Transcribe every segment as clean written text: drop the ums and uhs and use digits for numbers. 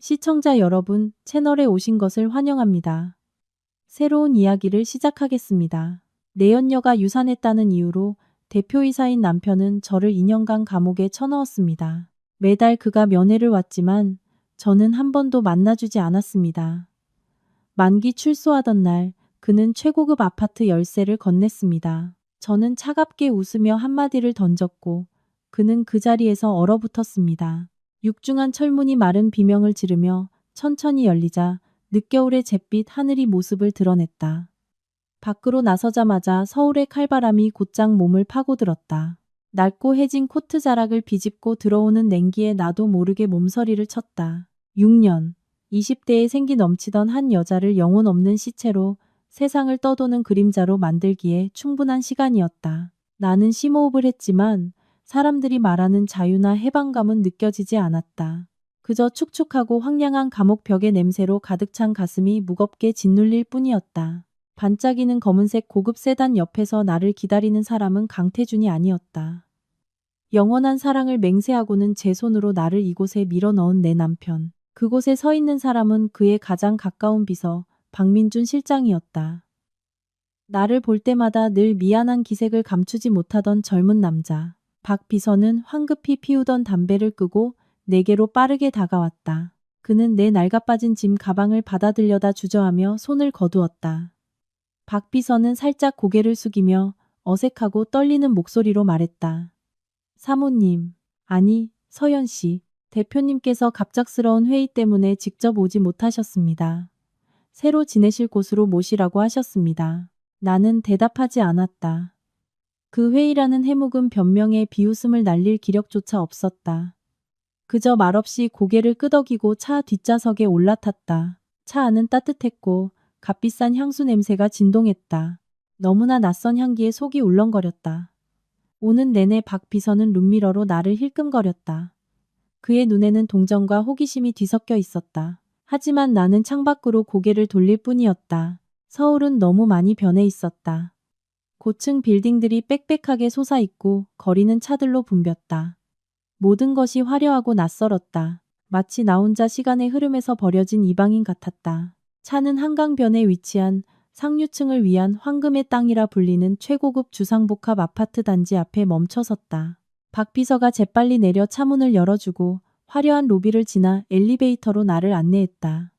시청자 여러분, 채널에 오신 것을 환영합니다. 새로운 이야기를 시작하겠습니다. 내연녀가 유산했다는 이유로 대표이사인 남편은 저를 2년간 감옥에 쳐넣었습니다. 매달 그가 면회를 왔지만 저는 한 번도 만나주지 않았습니다. 만기 출소하던 날 그는 최고급 아파트 열쇠를 건넸습니다. 저는 차갑게 웃으며 한마디를 던졌고 그는 그 자리에서 얼어붙었습니다. 육중한 철문이 마른 비명을 지르며 천천히 열리자 늦겨울의 잿빛 하늘이 모습을 드러냈다. 밖으로 나서자마자 서울의 칼바람이 곧장 몸을 파고들었다. 낡고 해진 코트 자락을 비집고 들어오는 냉기에 나도 모르게 몸서리를 쳤다. 6년, 20대에 생기 넘치던 한 여자를 영혼 없는 시체로 세상을 떠도는 그림자로 만들기에 충분한 시간이었다. 나는 심호흡을 했지만 사람들이 말하는 자유나 해방감은 느껴지지 않았다. 그저 축축하고 황량한 감옥 벽의 냄새로 가득 찬 가슴이 무겁게 짓눌릴 뿐이었다. 반짝이는 검은색 고급 세단 옆에서 나를 기다리는 사람은 강태준이 아니었다. 영원한 사랑을 맹세하고는 제 손으로 나를 이곳에 밀어넣은 내 남편. 그곳에 서 있는 사람은 그의 가장 가까운 비서 박민준 실장이었다. 나를 볼 때마다 늘 미안한 기색을 감추지 못하던 젊은 남자. 박 비서는 황급히 피우던 담배를 끄고 내게로 빠르게 다가왔다. 그는 내 낡아빠진 짐 가방을 받아들려다 주저하며 손을 거두었다. 박 비서는 살짝 고개를 숙이며 어색하고 떨리는 목소리로 말했다. 사모님, 아니, 서연 씨, 대표님께서 갑작스러운 회의 때문에 직접 오지 못하셨습니다. 새로 지내실 곳으로 모시라고 하셨습니다. 나는 대답하지 않았다. 그 회의라는 해묵은 변명에 비웃음을 날릴 기력조차 없었다. 그저 말없이 고개를 끄덕이고 차 뒷좌석에 올라탔다. 차 안은 따뜻했고 값비싼 향수 냄새가 진동했다. 너무나 낯선 향기에 속이 울렁거렸다. 오는 내내 박 비서는 룸미러로 나를 힐끔거렸다. 그의 눈에는 동정과 호기심이 뒤섞여 있었다. 하지만 나는 창밖으로 고개를 돌릴 뿐이었다. 서울은 너무 많이 변해 있었다. 고층 빌딩들이 빽빽하게 솟아있고 거리는 차들로 붐볐다. 모든 것이 화려하고 낯설었다. 마치 나 혼자 시간의 흐름에서 버려진 이방인 같았다. 차는 한강변에 위치한 상류층을 위한 황금의 땅이라 불리는 최고급 주상복합 아파트 단지 앞에 멈춰섰다. 박 비서가 재빨리 내려 차문을 열어주고 화려한 로비를 지나 엘리베이터로 나를 안내했다.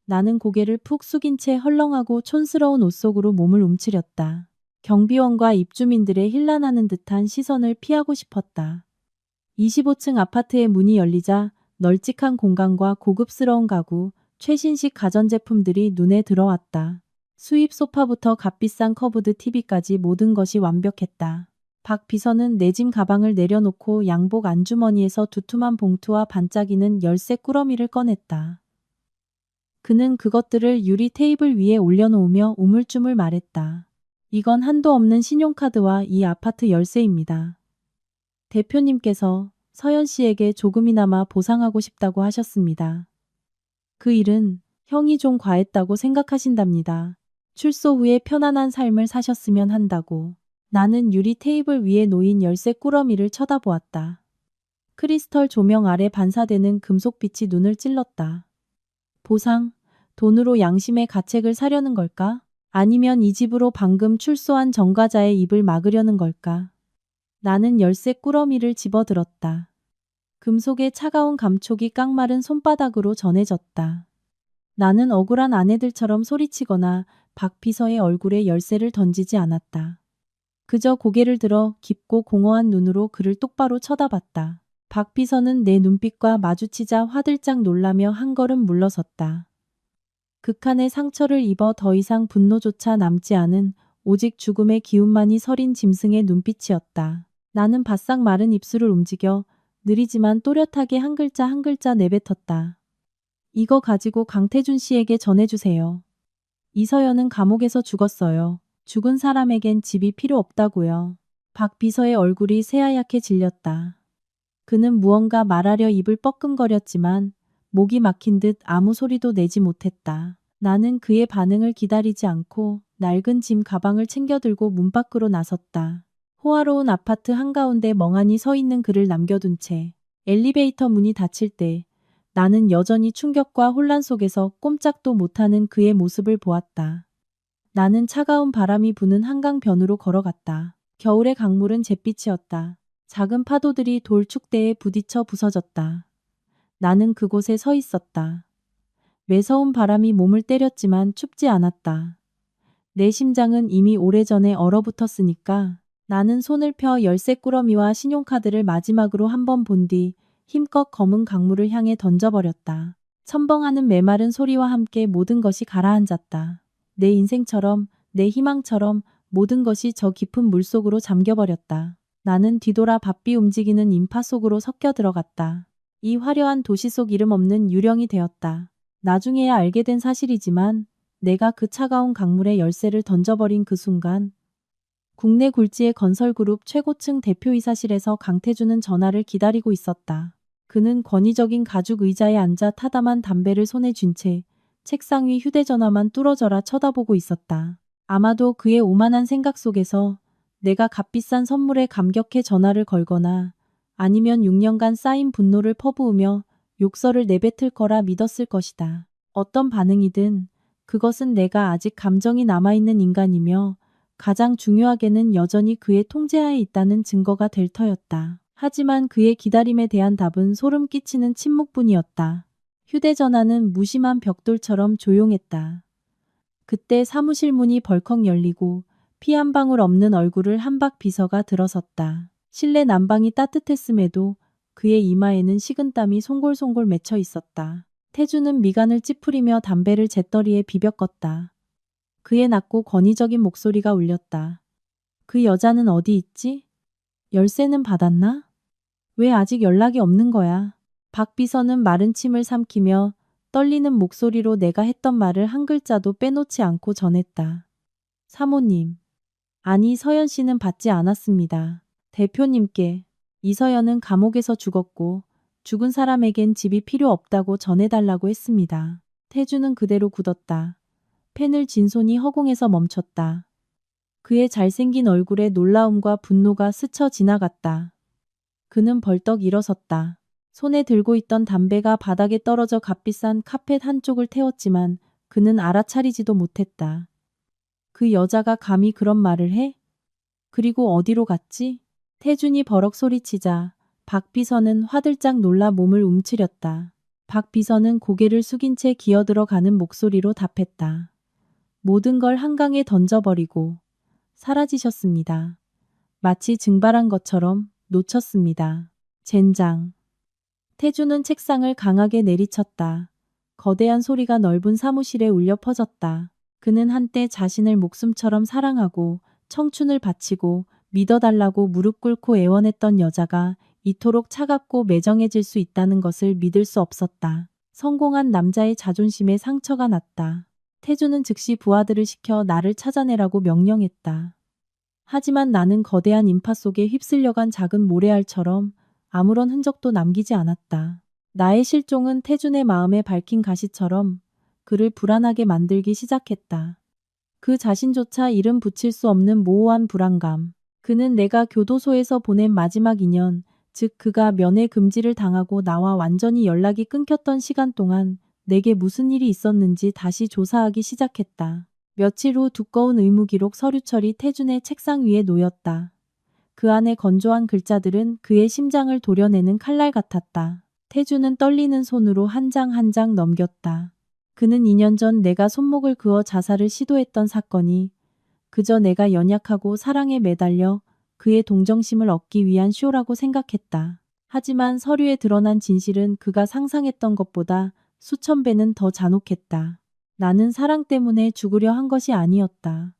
나는 고개를 푹 숙인 채 헐렁하고 촌스러운 옷 속으로 몸을 움츠렸다. 경비원과 입주민들의 힐난하는 듯한 시선을 피하고 싶었다. 25층 아파트의 문이 열리자 널찍한 공간과 고급스러운 가구, 최신식 가전제품들이 눈에 들어왔다. 수입 소파부터 값비싼 커브드 TV까지 모든 것이 완벽했다. 박 비서는 내 짐 가방을 내려놓고 양복 안주머니에서 두툼한 봉투와 반짝이는 열쇠 꾸러미를 꺼냈다. 그는 그것들을 유리 테이블 위에 올려놓으며 우물쭈물 말했다. 이건 한도 없는 신용카드와 이 아파트 열쇠입니다. 대표님께서 서연 씨에게 조금이나마 보상하고 싶다고 하셨습니다. 그 일은 형이 좀 과했다고 생각하신답니다. 출소 후에 편안한 삶을 사셨으면 한다고. 나는 유리 테이블 위에 놓인 열쇠 꾸러미를 쳐다보았다. 크리스털 조명 아래 반사되는 금속빛이 눈을 찔렀다. 보상? 돈으로 양심의 가책을 사려는 걸까? 아니면 이 집으로 방금 출소한 정과자의 입을 막으려는 걸까? 나는 열쇠 꾸러미를 집어들었다. 금속의 차가운 감촉이 깡마른 손바닥으로 전해졌다. 나는 억울한 아내들처럼 소리치거나 박 비서의 얼굴에 열쇠를 던지지 않았다. 그저 고개를 들어 깊고 공허한 눈으로 그를 똑바로 쳐다봤다. 박 비서는 내 눈빛과 마주치자 화들짝 놀라며 한 걸음 물러섰다. 극한의 상처를 입어 더 이상 분노조차 남지 않은 오직 죽음의 기운만이 서린 짐승의 눈빛이었다. 나는 바싹 마른 입술을 움직여 느리지만 또렷하게 한 글자 한 글자 내뱉었다. 이거 가지고 강태준 씨에게 전해주세요. 이서연은 감옥에서 죽었어요. 죽은 사람에겐 집이 필요 없다고요. 박 비서의 얼굴이 새하얗게 질렸다. 그는 무언가 말하려 입을 뻐끔거렸지만 목이 막힌 듯 아무 소리도 내지 못했다. 나는 그의 반응을 기다리지 않고 낡은 짐 가방을 챙겨들고 문 밖으로 나섰다. 호화로운 아파트 한가운데 멍하니 서 있는 그를 남겨둔 채 엘리베이터 문이 닫힐 때 나는 여전히 충격과 혼란 속에서 꼼짝도 못하는 그의 모습을 보았다. 나는 차가운 바람이 부는 한강변으로 걸어갔다. 겨울의 강물은 잿빛이었다. 작은 파도들이 돌 축대에 부딪혀 부서졌다. 나는 그곳에 서 있었다. 매서운 바람이 몸을 때렸지만 춥지 않았다. 내 심장은 이미 오래전에 얼어붙었으니까 나는 손을 펴 열쇠 꾸러미와 신용카드를 마지막으로 한 번 본 뒤 힘껏 검은 강물을 향해 던져버렸다. 첨벙하는 메마른 소리와 함께 모든 것이 가라앉았다. 내 인생처럼, 내 희망처럼 모든 것이 저 깊은 물속으로 잠겨버렸다. 나는 뒤돌아 바삐 움직이는 인파 속으로 섞여 들어갔다. 이 화려한 도시 속 이름 없는 유령이 되었다. 나중에야 알게 된 사실이지만 내가 그 차가운 강물에 열쇠를 던져버린 그 순간 국내 굴지의 건설그룹 최고층 대표이사실에서 강태준은 전화를 기다리고 있었다. 그는 권위적인 가죽 의자에 앉아 타담한 담배를 손에 쥔 채 책상 위 휴대전화만 뚫어져라 쳐다보고 있었다. 아마도 그의 오만한 생각 속에서 내가 값비싼 선물에 감격해 전화를 걸거나 아니면 6년간 쌓인 분노를 퍼부으며 욕설을 내뱉을 거라 믿었을 것이다. 어떤 반응이든 그것은 내가 아직 감정이 남아있는 인간이며 가장 중요하게는 여전히 그의 통제하에 있다는 증거가 될 터였다. 하지만 그의 기다림에 대한 답은 소름 끼치는 침묵뿐이었다. 휴대전화는 무심한 벽돌처럼 조용했다. 그때 사무실 문이 벌컥 열리고 피 한 방울 없는 얼굴을 한박 비서가 들어섰다. 실내 난방이 따뜻했음에도 그의 이마에는 식은땀이 송골송골 맺혀 있었다. 태주는 미간을 찌푸리며 담배를 재떨이에 비벼껐다. 그의 낮고 권위적인 목소리가 울렸다. 그 여자는 어디 있지? 열쇠는 받았나? 왜 아직 연락이 없는 거야? 박 비서는 마른 침을 삼키며 떨리는 목소리로 내가 했던 말을 한 글자도 빼놓지 않고 전했다. 사모님. 아니, 서연 씨는 받지 않았습니다. 대표님께. 이서연은 감옥에서 죽었고 죽은 사람에겐 집이 필요 없다고 전해달라고 했습니다. 태주는 그대로 굳었다. 펜을 쥔 손이 허공에서 멈췄다. 그의 잘생긴 얼굴에 놀라움과 분노가 스쳐 지나갔다. 그는 벌떡 일어섰다. 손에 들고 있던 담배가 바닥에 떨어져 값비싼 카펫 한쪽을 태웠지만 그는 알아차리지도 못했다. 그 여자가 감히 그런 말을 해? 그리고 어디로 갔지? 태준이 버럭 소리치자 박 비서는 화들짝 놀라 몸을 움츠렸다. 박 비서는 고개를 숙인 채 기어들어가는 목소리로 답했다. 모든 걸 한강에 던져버리고 사라지셨습니다. 마치 증발한 것처럼 놓쳤습니다. 젠장. 태주는 책상을 강하게 내리쳤다. 거대한 소리가 넓은 사무실에 울려 퍼졌다. 그는 한때 자신을 목숨처럼 사랑하고 청춘을 바치고 믿어달라고 무릎 꿇고 애원했던 여자가 이토록 차갑고 매정해질 수 있다는 것을 믿을 수 없었다. 성공한 남자의 자존심에 상처가 났다. 태주는 즉시 부하들을 시켜 나를 찾아내라고 명령했다. 하지만 나는 거대한 인파 속에 휩쓸려간 작은 모래알처럼 아무런 흔적도 남기지 않았다. 나의 실종은 태준의 마음에 밝힌 가시처럼 그를 불안하게 만들기 시작했다. 그 자신조차 이름 붙일 수 없는 모호한 불안감. 그는 내가 교도소에서 보낸 마지막 2년, 즉 그가 면회 금지를 당하고 나와 완전히 연락이 끊겼던 시간 동안 내게 무슨 일이 있었는지 다시 조사하기 시작했다. 며칠 후 두꺼운 의무기록 서류철이 태준의 책상 위에 놓였다. 그 안에 건조한 글자들은 그의 심장을 도려내는 칼날 같았다. 태준은 떨리는 손으로 한 장 한 장 넘겼다. 그는 2년 전 내가 손목을 그어 자살을 시도했던 사건이 그저 내가 연약하고 사랑에 매달려 그의 동정심을 얻기 위한 쇼라고 생각했다. 하지만 서류에 드러난 진실은 그가 상상했던 것보다 수천 배는 더 잔혹했다. 나는 사랑 때문에 죽으려 한 것이 아니었다.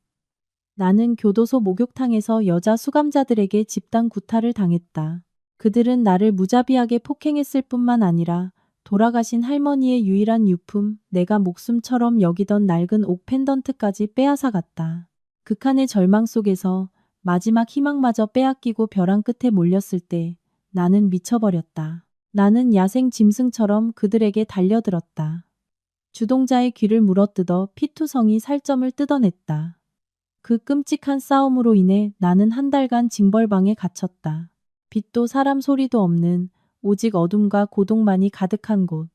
나는 교도소 목욕탕에서 여자 수감자들에게 집단 구타를 당했다. 그들은 나를 무자비하게 폭행했을 뿐만 아니라 돌아가신 할머니의 유일한 유품, 내가 목숨처럼 여기던 낡은 옥 펜던트까지 빼앗아갔다. 극한의 절망 속에서 마지막 희망마저 빼앗기고 벼랑 끝에 몰렸을 때 나는 미쳐버렸다. 나는 야생 짐승처럼 그들에게 달려들었다. 주동자의 귀를 물어뜯어 피투성이 살점을 뜯어냈다. 그 끔찍한 싸움으로 인해 나는 한 달간 징벌방에 갇혔다. 빛도 사람 소리도 없는 오직 어둠과 고독만이 가득한 곳.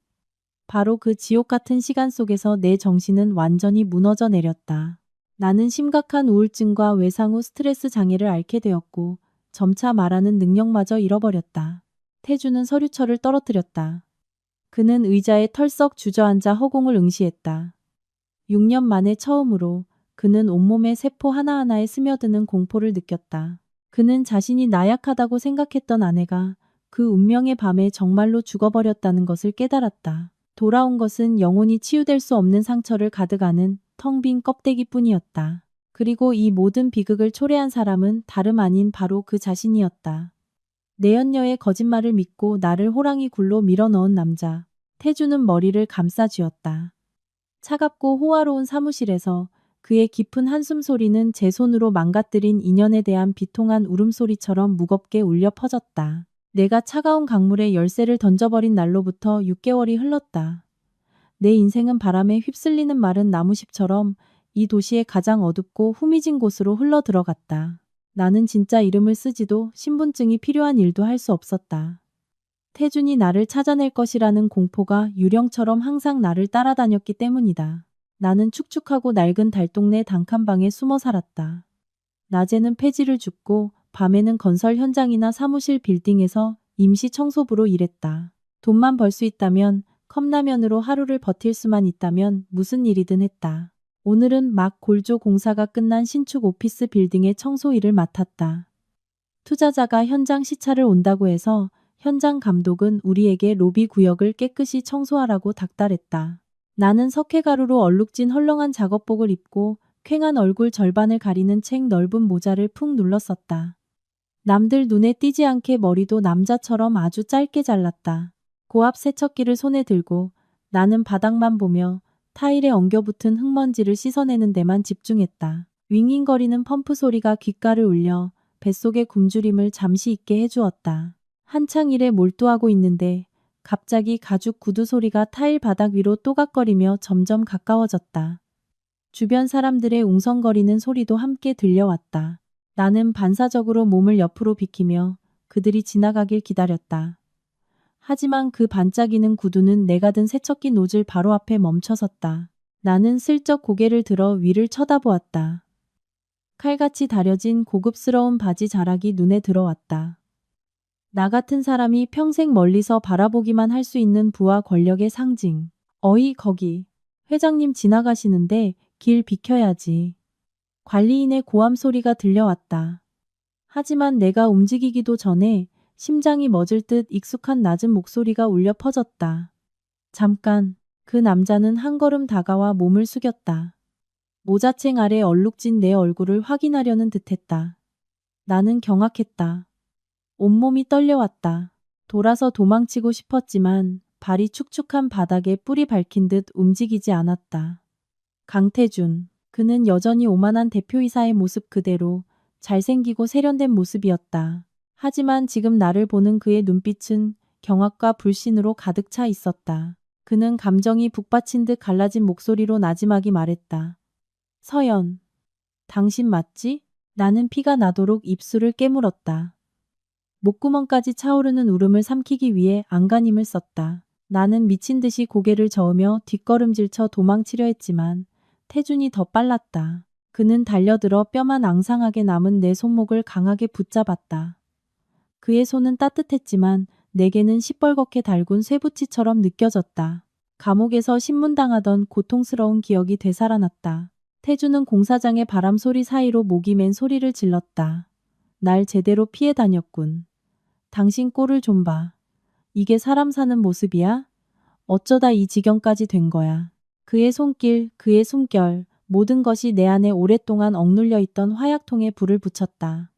바로 그 지옥 같은 시간 속에서 내 정신은 완전히 무너져 내렸다. 나는 심각한 우울증과 외상 후 스트레스 장애를 앓게 되었고 점차 말하는 능력마저 잃어버렸다. 태주는 서류철을 떨어뜨렸다. 그는 의자에 털썩 주저앉아 허공을 응시했다. 6년 만에 처음으로 그는 온몸의 세포 하나하나에 스며드는 공포를 느꼈다. 그는 자신이 나약하다고 생각했던 아내가 그 운명의 밤에 정말로 죽어버렸다는 것을 깨달았다. 돌아온 것은 영원히 치유될 수 없는 상처를 가득 안은 텅 빈 껍데기뿐이었다. 그리고 이 모든 비극을 초래한 사람은 다름 아닌 바로 그 자신이었다. 내연녀의 거짓말을 믿고 나를 호랑이 굴로 밀어넣은 남자. 태주는 머리를 감싸 쥐었다. 차갑고 호화로운 사무실에서 그의 깊은 한숨 소리는 제 손으로 망가뜨린 인연에 대한 비통한 울음소리처럼 무겁게 울려 퍼졌다. 내가 차가운 강물에 열쇠를 던져버린 날로부터 6개월이 흘렀다. 내 인생은 바람에 휩쓸리는 마른 나무잎처럼 이 도시의 가장 어둡고 후미진 곳으로 흘러 들어갔다. 나는 진짜 이름을 쓰지도 신분증이 필요한 일도 할 수 없었다. 태준이 나를 찾아낼 것이라는 공포가 유령처럼 항상 나를 따라다녔기 때문이다. 나는 축축하고 낡은 달동네 단칸방에 숨어 살았다. 낮에는 폐지를 줍고 밤에는 건설 현장이나 사무실 빌딩에서 임시 청소부로 일했다. 돈만 벌 수 있다면, 컵라면으로 하루를 버틸 수만 있다면 무슨 일이든 했다. 오늘은 막 골조 공사가 끝난 신축 오피스 빌딩의 청소 일을 맡았다. 투자자가 현장 시찰을 온다고 해서 현장 감독은 우리에게 로비 구역을 깨끗이 청소하라고 닥달했다. 나는 석회가루로 얼룩진 헐렁한 작업복을 입고 퀭한 얼굴 절반을 가리는 책 넓은 모자를 푹 눌렀었다. 남들 눈에 띄지 않게 머리도 남자처럼 아주 짧게 잘랐다. 고압 세척기를 손에 들고 나는 바닥만 보며 타일에 엉겨붙은 흙먼지를 씻어내는 데만 집중했다. 윙윙거리는 펌프 소리가 귓가를 울려 뱃속의 굶주림을 잠시 잊게 해주었다. 한창 일에 몰두하고 있는데 갑자기 가죽 구두 소리가 타일 바닥 위로 또각거리며 점점 가까워졌다. 주변 사람들의 웅성거리는 소리도 함께 들려왔다. 나는 반사적으로 몸을 옆으로 비키며 그들이 지나가길 기다렸다. 하지만 그 반짝이는 구두는 내가 든 세척기 노즐 바로 앞에 멈춰섰다. 나는 슬쩍 고개를 들어 위를 쳐다보았다. 칼같이 다려진 고급스러운 바지 자락이 눈에 들어왔다. 나 같은 사람이 평생 멀리서 바라보기만 할 수 있는 부와 권력의 상징. 어이 거기. 회장님 지나가시는데 길 비켜야지. 관리인의 고함 소리가 들려왔다. 하지만 내가 움직이기도 전에 심장이 멎을 듯 익숙한 낮은 목소리가 울려 퍼졌다. 잠깐. 그 남자는 한 걸음 다가와 몸을 숙였다. 모자챙 아래 얼룩진 내 얼굴을 확인하려는 듯했다. 나는 경악했다. 온몸이 떨려왔다. 돌아서 도망치고 싶었지만 발이 축축한 바닥에 뿌리 박힌 듯 움직이지 않았다. 강태준. 그는 여전히 오만한 대표이사의 모습 그대로 잘생기고 세련된 모습이었다. 하지만 지금 나를 보는 그의 눈빛은 경악과 불신으로 가득 차 있었다. 그는 감정이 북받친 듯 갈라진 목소리로 나지막이 말했다. 서연. 당신 맞지? 나는 피가 나도록 입술을 깨물었다. 목구멍까지 차오르는 울음을 삼키기 위해 안간힘을 썼다. 나는 미친 듯이 고개를 저으며 뒷걸음질쳐 도망치려 했지만 태준이 더 빨랐다. 그는 달려들어 뼈만 앙상하게 남은 내 손목을 강하게 붙잡았다. 그의 손은 따뜻했지만 내게는 시뻘겋게 달군 쇠붙이처럼 느껴졌다. 감옥에서 신문당하던 고통스러운 기억이 되살아났다. 태준은 공사장의 바람 소리 사이로 목이 맨 소리를 질렀다. 날 제대로 피해 다녔군. 당신 꼴을 좀 봐. 이게 사람 사는 모습이야? 어쩌다 이 지경까지 된 거야. 그의 손길, 그의 숨결, 모든 것이 내 안에 오랫동안 억눌려 있던 화약통에 불을 붙였다.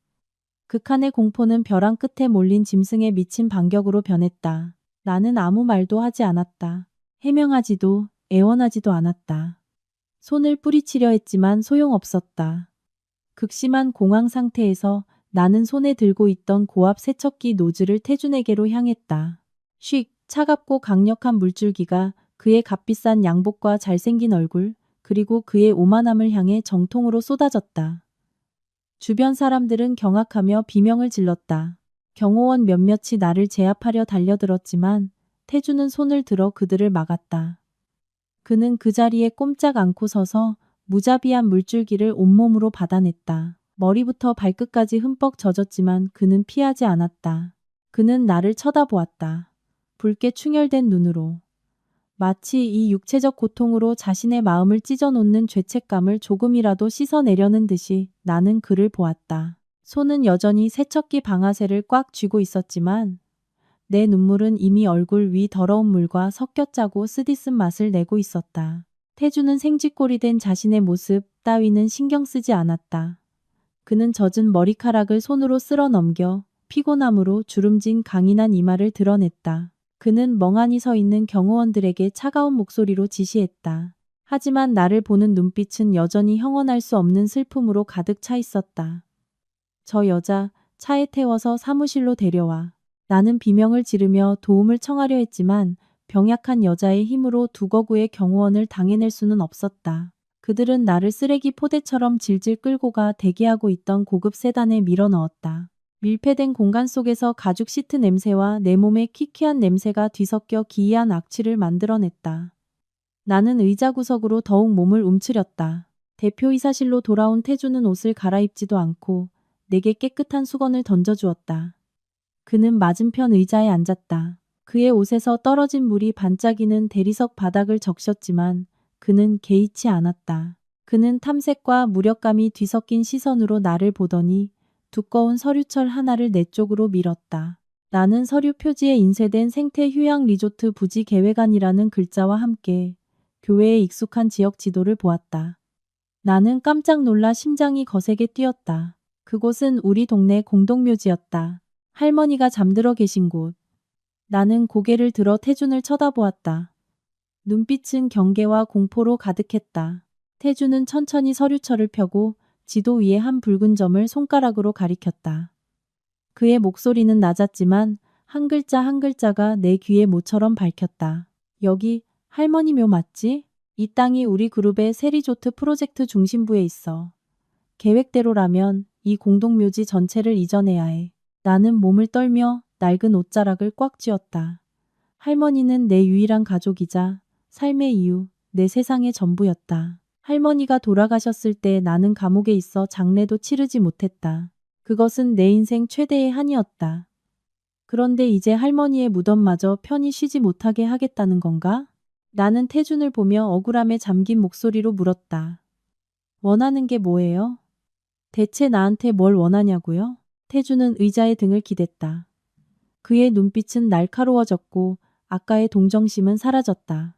극한의 공포는 벼랑 끝에 몰린 짐승의 미친 반격으로 변했다. 나는 아무 말도 하지 않았다. 해명하지도 애원하지도 않았다. 손을 뿌리치려 했지만 소용없었다. 극심한 공황 상태에서 나는 손에 들고 있던 고압 세척기 노즐을 태준에게로 향했다. 쉭, 차갑고 강력한 물줄기가 그의 값비싼 양복과 잘생긴 얼굴, 그리고 그의 오만함을 향해 정통으로 쏟아졌다. 주변 사람들은 경악하며 비명을 질렀다. 경호원 몇몇이 나를 제압하려 달려들었지만 태주는 손을 들어 그들을 막았다. 그는 그 자리에 꼼짝 않고 서서 무자비한 물줄기를 온몸으로 받아냈다. 머리부터 발끝까지 흠뻑 젖었지만 그는 피하지 않았다. 그는 나를 쳐다보았다. 붉게 충혈된 눈으로. 마치 이 육체적 고통으로 자신의 마음을 찢어놓는 죄책감을 조금이라도 씻어내려는 듯이 나는 그를 보았다. 손은 여전히 세척기 방아쇠를 꽉 쥐고 있었지만 내 눈물은 이미 얼굴 위 더러운 물과 섞여 짜고 쓰디쓴 맛을 내고 있었다. 태주는 생쥐꼴이 된 자신의 모습 따위는 신경 쓰지 않았다. 그는 젖은 머리카락을 손으로 쓸어 넘겨 피곤함으로 주름진 강인한 이마를 드러냈다. 그는 멍하니 서 있는 경호원들에게 차가운 목소리로 지시했다. 하지만 나를 보는 눈빛은 여전히 형언할 수 없는 슬픔으로 가득 차 있었다. 저 여자 차에 태워서 사무실로 데려와. 나는 비명을 지르며 도움을 청하려 했지만 병약한 여자의 힘으로 두거구의 경호원을 당해낼 수는 없었다. 그들은 나를 쓰레기 포대처럼 질질 끌고 가 대기하고 있던 고급 세단에 밀어 넣었다. 밀폐된 공간 속에서 가죽 시트 냄새와 내 몸의 퀴퀴한 냄새가 뒤섞여 기이한 악취를 만들어냈다. 나는 의자 구석으로 더욱 몸을 움츠렸다. 대표이사실로 돌아온 태주는 옷을 갈아입지도 않고 내게 깨끗한 수건을 던져주었다. 그는 맞은편 의자에 앉았다. 그의 옷에서 떨어진 물이 반짝이는 대리석 바닥을 적셨지만 그는 개의치 않았다. 그는 탐색과 무력감이 뒤섞인 시선으로 나를 보더니 두꺼운 서류철 하나를 내 쪽으로 밀었다. 나는 서류 표지에 인쇄된 생태 휴양 리조트 부지 계획안이라는 글자와 함께 교외의 익숙한 지역 지도를 보았다. 나는 깜짝 놀라 심장이 거세게 뛰었다. 그곳은 우리 동네 공동묘지였다. 할머니가 잠들어 계신 곳. 나는 고개를 들어 태준을 쳐다보았다. 눈빛은 경계와 공포로 가득했다. 태준은 천천히 서류철을 펴고 지도 위에 한 붉은 점을 손가락으로 가리켰다. 그의 목소리는 낮았지만 한 글자 한 글자가 내 귀에 모처럼 밝혔다. 여기 할머니 묘 맞지? 이 땅이 우리 그룹의 새 리조트 프로젝트 중심부에 있어. 계획대로라면 이 공동묘지 전체를 이전해야 해. 나는 몸을 떨며 낡은 옷자락을 꽉 쥐었다. 할머니는 내 유일한 가족이자 삶의 이유, 내 세상의 전부였다. 할머니가 돌아가셨을 때 나는 감옥에 있어 장례도 치르지 못했다. 그것은 내 인생 최대의 한이었다. 그런데 이제 할머니의 무덤마저 편히 쉬지 못하게 하겠다는 건가? 나는 태준을 보며 억울함에 잠긴 목소리로 물었다. 원하는 게 뭐예요? 대체 나한테 뭘 원하냐고요? 태준은 의자에 등을 기댔다. 그의 눈빛은 날카로워졌고 아까의 동정심은 사라졌다.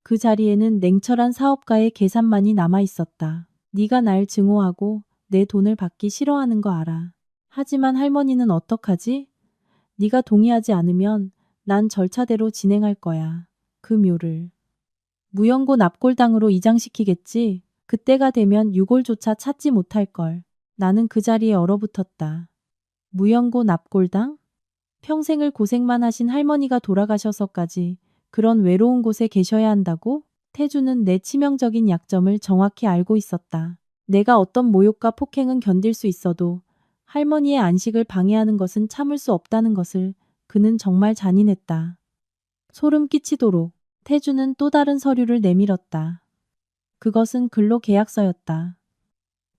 그 자리에는 냉철한 사업가의 계산만이 남아있었다. 네가 날 증오하고 내 돈을 받기 싫어하는 거 알아. 하지만 할머니는 어떡하지? 네가 동의하지 않으면 난 절차대로 진행할 거야. 그 묘를. 무연고 납골당으로 이장시키겠지. 그때가 되면 유골조차 찾지 못할걸. 나는 그 자리에 얼어붙었다. 무연고 납골당? 평생을 고생만 하신 할머니가 돌아가셔서까지 그런 외로운 곳에 계셔야 한다고? 태주는 내 치명적인 약점을 정확히 알고 있었다. 내가 어떤 모욕과 폭행은 견딜 수 있어도 할머니의 안식을 방해하는 것은 참을 수 없다는 것을 그는 정말 잔인했다. 소름 끼치도록 태주는 또 다른 서류를 내밀었다. 그것은 근로계약서였다.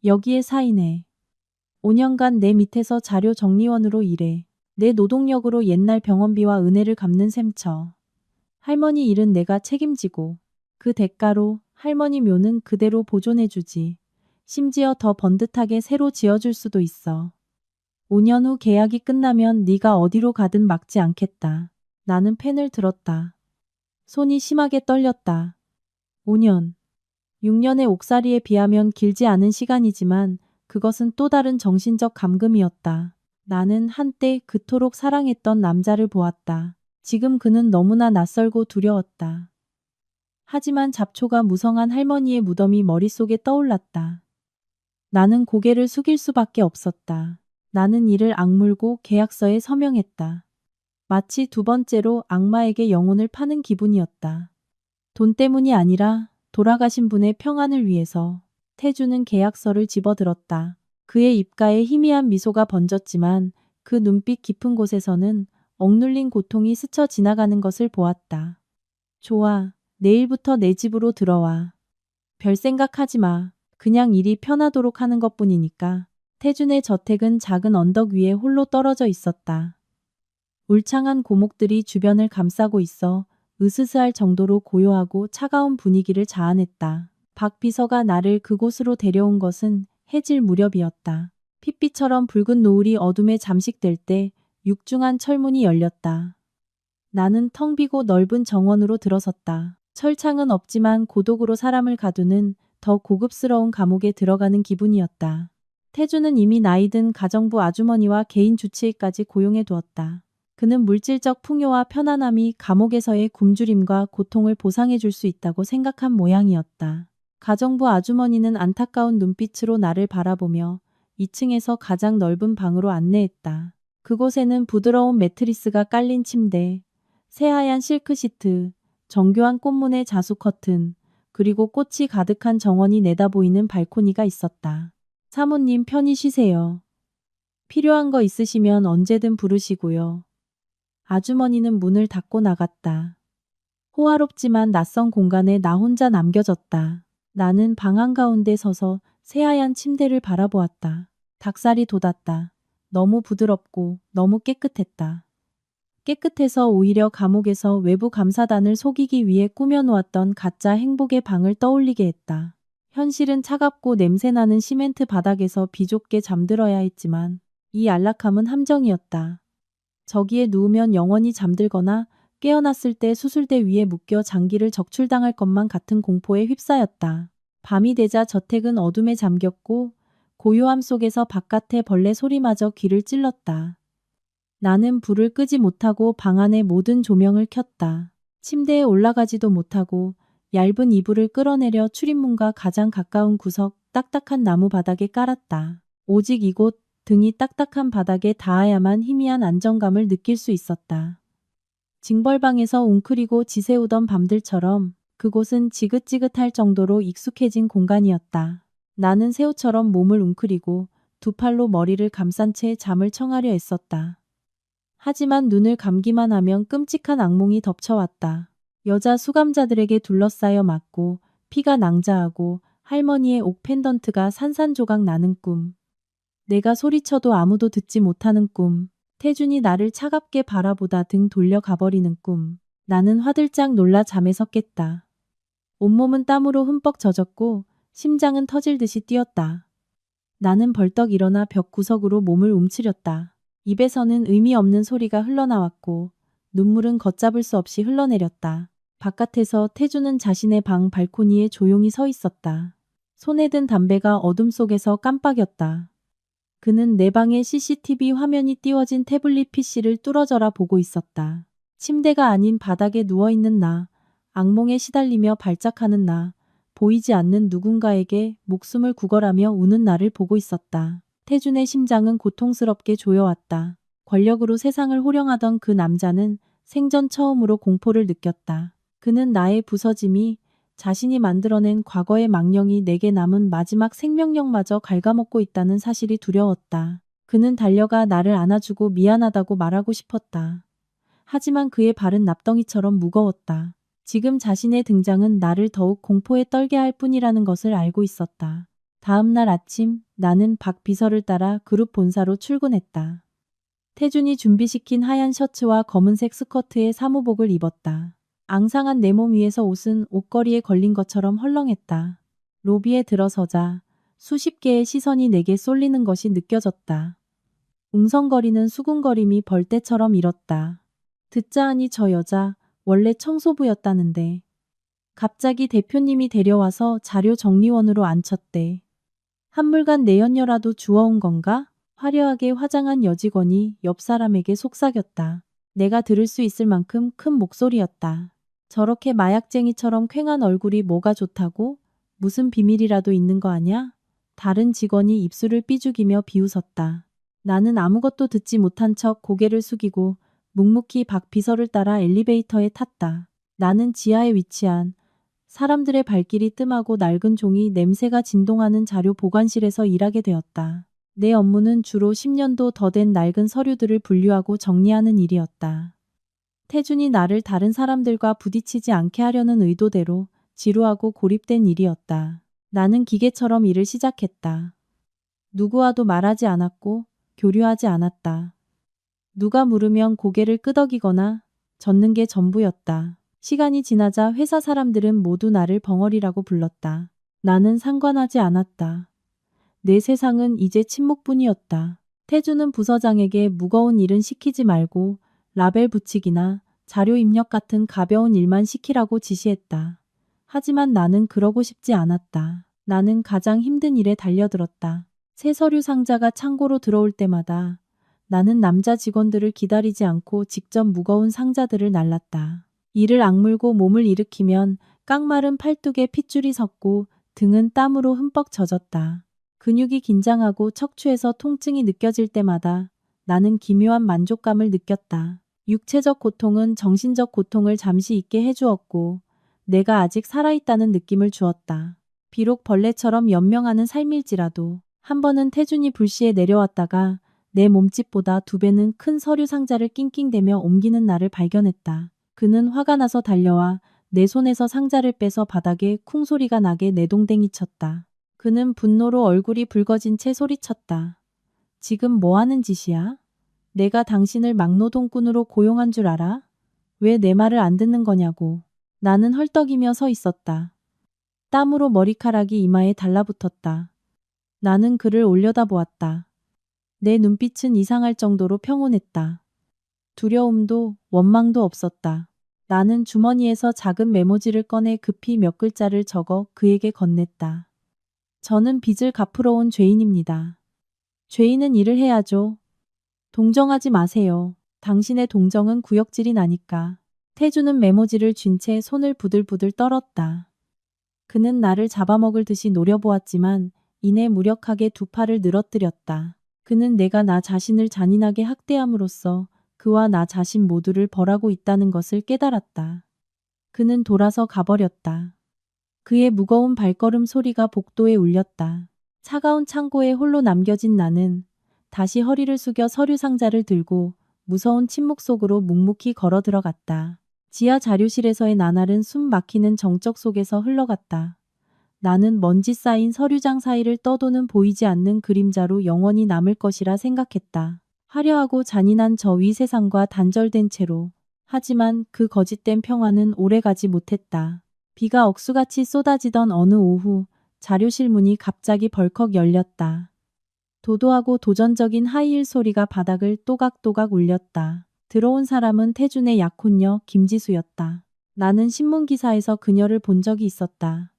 여기에 사인해. 5년간 내 밑에서 자료 정리원으로 일해. 내 노동력으로 옛날 병원비와 은혜를 갚는 셈쳐. 할머니 일은 내가 책임지고 그 대가로 할머니 묘는 그대로 보존해주지. 심지어 더 번듯하게 새로 지어줄 수도 있어. 5년 후 계약이 끝나면 네가 어디로 가든 막지 않겠다. 나는 펜을 들었다. 손이 심하게 떨렸다. 5년. 6년의 옥살이에 비하면 길지 않은 시간이지만 그것은 또 다른 정신적 감금이었다. 나는 한때 그토록 사랑했던 남자를 보았다. 지금 그는 너무나 낯설고 두려웠다. 하지만 잡초가 무성한 할머니의 무덤이 머릿속에 떠올랐다. 나는 고개를 숙일 수밖에 없었다. 나는 이를 악물고 계약서에 서명했다. 마치 두 번째로 악마에게 영혼을 파는 기분이었다. 돈 때문이 아니라 돌아가신 분의 평안을 위해서. 태주는 계약서를 집어들었다. 그의 입가에 희미한 미소가 번졌지만 그 눈빛 깊은 곳에서는 억눌린 고통이 스쳐 지나가는 것을 보았다. 좋아. 내일부터 내 집으로 들어와. 별 생각하지 마. 그냥 일이 편하도록 하는 것뿐이니까. 태준의 저택은 작은 언덕 위에 홀로 떨어져 있었다. 울창한 고목들이 주변을 감싸고 있어 으스스할 정도로 고요하고 차가운 분위기를 자아냈다. 박 비서가 나를 그곳으로 데려온 것은 해질 무렵이었다. 핏빛처럼 붉은 노을이 어둠에 잠식될 때 육중한 철문이 열렸다. 나는 텅 비고 넓은 정원으로 들어섰다. 철창은 없지만 고독으로 사람을 가두는 더 고급스러운 감옥에 들어가는 기분이었다. 태주는 이미 나이든 가정부 아주머니와 개인 주치의까지 고용해 두었다. 그는 물질적 풍요와 편안함이 감옥에서의 굶주림과 고통을 보상해 줄 수 있다고 생각한 모양이었다. 가정부 아주머니는 안타까운 눈빛으로 나를 바라보며 2층에서 가장 넓은 방으로 안내했다. 그곳에는 부드러운 매트리스가 깔린 침대, 새하얀 실크 시트, 정교한 꽃무늬 자수 커튼, 그리고 꽃이 가득한 정원이 내다보이는 발코니가 있었다. 사모님 편히 쉬세요. 필요한 거 있으시면 언제든 부르시고요. 아주머니는 문을 닫고 나갔다. 호화롭지만 낯선 공간에 나 혼자 남겨졌다. 나는 방 한가운데 서서 새하얀 침대를 바라보았다. 닭살이 돋았다. 너무 부드럽고 너무 깨끗했다. 깨끗해서 오히려 감옥에서 외부 감사단을 속이기 위해 꾸며놓았던 가짜 행복의 방을 떠올리게 했다. 현실은 차갑고 냄새나는 시멘트 바닥에서 비좁게 잠들어야 했지만 이 안락함은 함정이었다. 저기에 누우면 영원히 잠들거나 깨어났을 때 수술대 위에 묶여 장기를 적출당할 것만 같은 공포에 휩싸였다. 밤이 되자 저택은 어둠에 잠겼고 고요함 속에서 바깥의 벌레 소리마저 귀를 찔렀다. 나는 불을 끄지 못하고 방 안의 모든 조명을 켰다. 침대에 올라가지도 못하고 얇은 이불을 끌어내려 출입문과 가장 가까운 구석 딱딱한 나무 바닥에 깔았다. 오직 이곳 등이 딱딱한 바닥에 닿아야만 희미한 안정감을 느낄 수 있었다. 징벌방에서 웅크리고 지새우던 밤들처럼 그곳은 지긋지긋할 정도로 익숙해진 공간이었다. 나는 새우처럼 몸을 웅크리고 두 팔로 머리를 감싼 채 잠을 청하려 애썼다. 하지만 눈을 감기만 하면 끔찍한 악몽이 덮쳐왔다. 여자 수감자들에게 둘러싸여 맞고 피가 낭자하고 할머니의 옥 펜던트가 산산조각 나는 꿈. 내가 소리쳐도 아무도 듣지 못하는 꿈. 태준이 나를 차갑게 바라보다 등 돌려 가버리는 꿈. 나는 화들짝 놀라 잠에서 깼다. 온몸은 땀으로 흠뻑 젖었고 심장은 터질 듯이 뛰었다. 나는 벌떡 일어나 벽 구석으로 몸을 움츠렸다. 입에서는 의미 없는 소리가 흘러나왔고 눈물은 걷잡을 수 없이 흘러내렸다. 바깥에서 태주는 자신의 방 발코니에 조용히 서 있었다. 손에 든 담배가 어둠 속에서 깜빡였다. 그는 내 방의 CCTV 화면이 띄워진 태블릿 PC를 뚫어져라 보고 있었다. 침대가 아닌 바닥에 누워있는 나, 악몽에 시달리며 발작하는 나, 보이지 않는 누군가에게 목숨을 구걸하며 우는 나를 보고 있었다. 태준의 심장은 고통스럽게 조여왔다. 권력으로 세상을 호령하던 그 남자는 생전 처음으로 공포를 느꼈다. 그는 나의 부서짐이 자신이 만들어낸 과거의 망령이 내게 남은 마지막 생명력마저 갉아먹고 있다는 사실이 두려웠다. 그는 달려가 나를 안아주고 미안하다고 말하고 싶었다. 하지만 그의 발은 납덩이처럼 무거웠다. 지금 자신의 등장은 나를 더욱 공포에 떨게 할 뿐이라는 것을 알고 있었다. 다음 날 아침 나는 박 비서를 따라 그룹 본사로 출근했다. 태준이 준비시킨 하얀 셔츠와 검은색 스커트에 사무복을 입었다. 앙상한 내 몸 위에서 옷은 옷걸이에 걸린 것처럼 헐렁했다. 로비에 들어서자 수십 개의 시선이 내게 쏠리는 것이 느껴졌다. 웅성거리는 수군거림이 벌떼처럼 일었다. 듣자 하니 저 여자 원래 청소부였다는데. 갑자기 대표님이 데려와서 자료 정리원으로 앉혔대. 한물간 내연녀라도 주워온 건가? 화려하게 화장한 여직원이 옆 사람에게 속삭였다. 내가 들을 수 있을 만큼 큰 목소리였다. 저렇게 마약쟁이처럼 퀭한 얼굴이 뭐가 좋다고? 무슨 비밀이라도 있는 거 아냐? 다른 직원이 입술을 삐죽이며 비웃었다. 나는 아무것도 듣지 못한 척 고개를 숙이고 묵묵히 박 비서를 따라 엘리베이터에 탔다. 나는 지하에 위치한 사람들의 발길이 뜸하고 낡은 종이 냄새가 진동하는 자료 보관실에서 일하게 되었다. 내 업무는 주로 10년도 더 된 낡은 서류들을 분류하고 정리하는 일이었다. 태준이 나를 다른 사람들과 부딪히지 않게 하려는 의도대로 지루하고 고립된 일이었다. 나는 기계처럼 일을 시작했다. 누구와도 말하지 않았고 교류하지 않았다. 누가 물으면 고개를 끄덕이거나 젓는 게 전부였다. 시간이 지나자 회사 사람들은 모두 나를 벙어리라고 불렀다. 나는 상관하지 않았다. 내 세상은 이제 침묵뿐이었다. 태주는 부서장에게 무거운 일은 시키지 말고 라벨 붙이기나 자료 입력 같은 가벼운 일만 시키라고 지시했다. 하지만 나는 그러고 싶지 않았다. 나는 가장 힘든 일에 달려들었다. 새 서류 상자가 창고로 들어올 때마다 나는 남자 직원들을 기다리지 않고 직접 무거운 상자들을 날랐다. 이를 악물고 몸을 일으키면 깡마른 팔뚝에 핏줄이 섰고 등은 땀으로 흠뻑 젖었다. 근육이 긴장하고 척추에서 통증이 느껴질 때마다 나는 기묘한 만족감을 느꼈다. 육체적 고통은 정신적 고통을 잠시 잊게 해주었고 내가 아직 살아있다는 느낌을 주었다. 비록 벌레처럼 연명하는 삶일지라도 한 번은 태준이 불시에 내려왔다가 내 몸집보다 2배는 큰 서류 상자를 낑낑대며 옮기는 나를 발견했다. 그는 화가 나서 달려와 내 손에서 상자를 빼서 바닥에 쿵 소리가 나게 내동댕이 쳤다. 그는 분노로 얼굴이 붉어진 채 소리쳤다. 지금 뭐 하는 짓이야? 내가 당신을 막노동꾼으로 고용한 줄 알아? 왜 내 말을 안 듣는 거냐고. 나는 헐떡이며 서 있었다. 땀으로 머리카락이 이마에 달라붙었다. 나는 그를 올려다보았다. 내 눈빛은 이상할 정도로 평온했다. 두려움도 원망도 없었다. 나는 주머니에서 작은 메모지를 꺼내 급히 몇 글자를 적어 그에게 건넸다. 저는 빚을 갚으러 온 죄인입니다. 죄인은 일을 해야죠. 동정하지 마세요. 당신의 동정은 구역질이 나니까. 태주는 메모지를 쥔 채 손을 부들부들 떨었다. 그는 나를 잡아먹을 듯이 노려보았지만 이내 무력하게 2팔을 늘어뜨렸다. 그는 내가 나 자신을 잔인하게 학대함으로써 그와 나 자신 모두를 벌하고 있다는 것을 깨달았다. 그는 돌아서 가버렸다. 그의 무거운 발걸음 소리가 복도에 울렸다. 차가운 창고에 홀로 남겨진 나는 다시 허리를 숙여 서류 상자를 들고 무서운 침묵 속으로 묵묵히 걸어 들어갔다. 지하 자료실에서의 나날은 숨 막히는 정적 속에서 흘러갔다. 나는 먼지 쌓인 서류장 사이를 떠도는 보이지 않는 그림자로 영원히 남을 것이라 생각했다. 화려하고 잔인한 저 위 세상과 단절된 채로. 하지만 그 거짓된 평화는 오래가지 못했다. 비가 억수같이 쏟아지던 어느 오후 자료실 문이 갑자기 벌컥 열렸다. 도도하고 도전적인 하이힐 소리가 바닥을 또각또각 울렸다. 들어온 사람은 태준의 약혼녀 김지수였다. 나는 신문기사에서 그녀를 본 적이 있었다.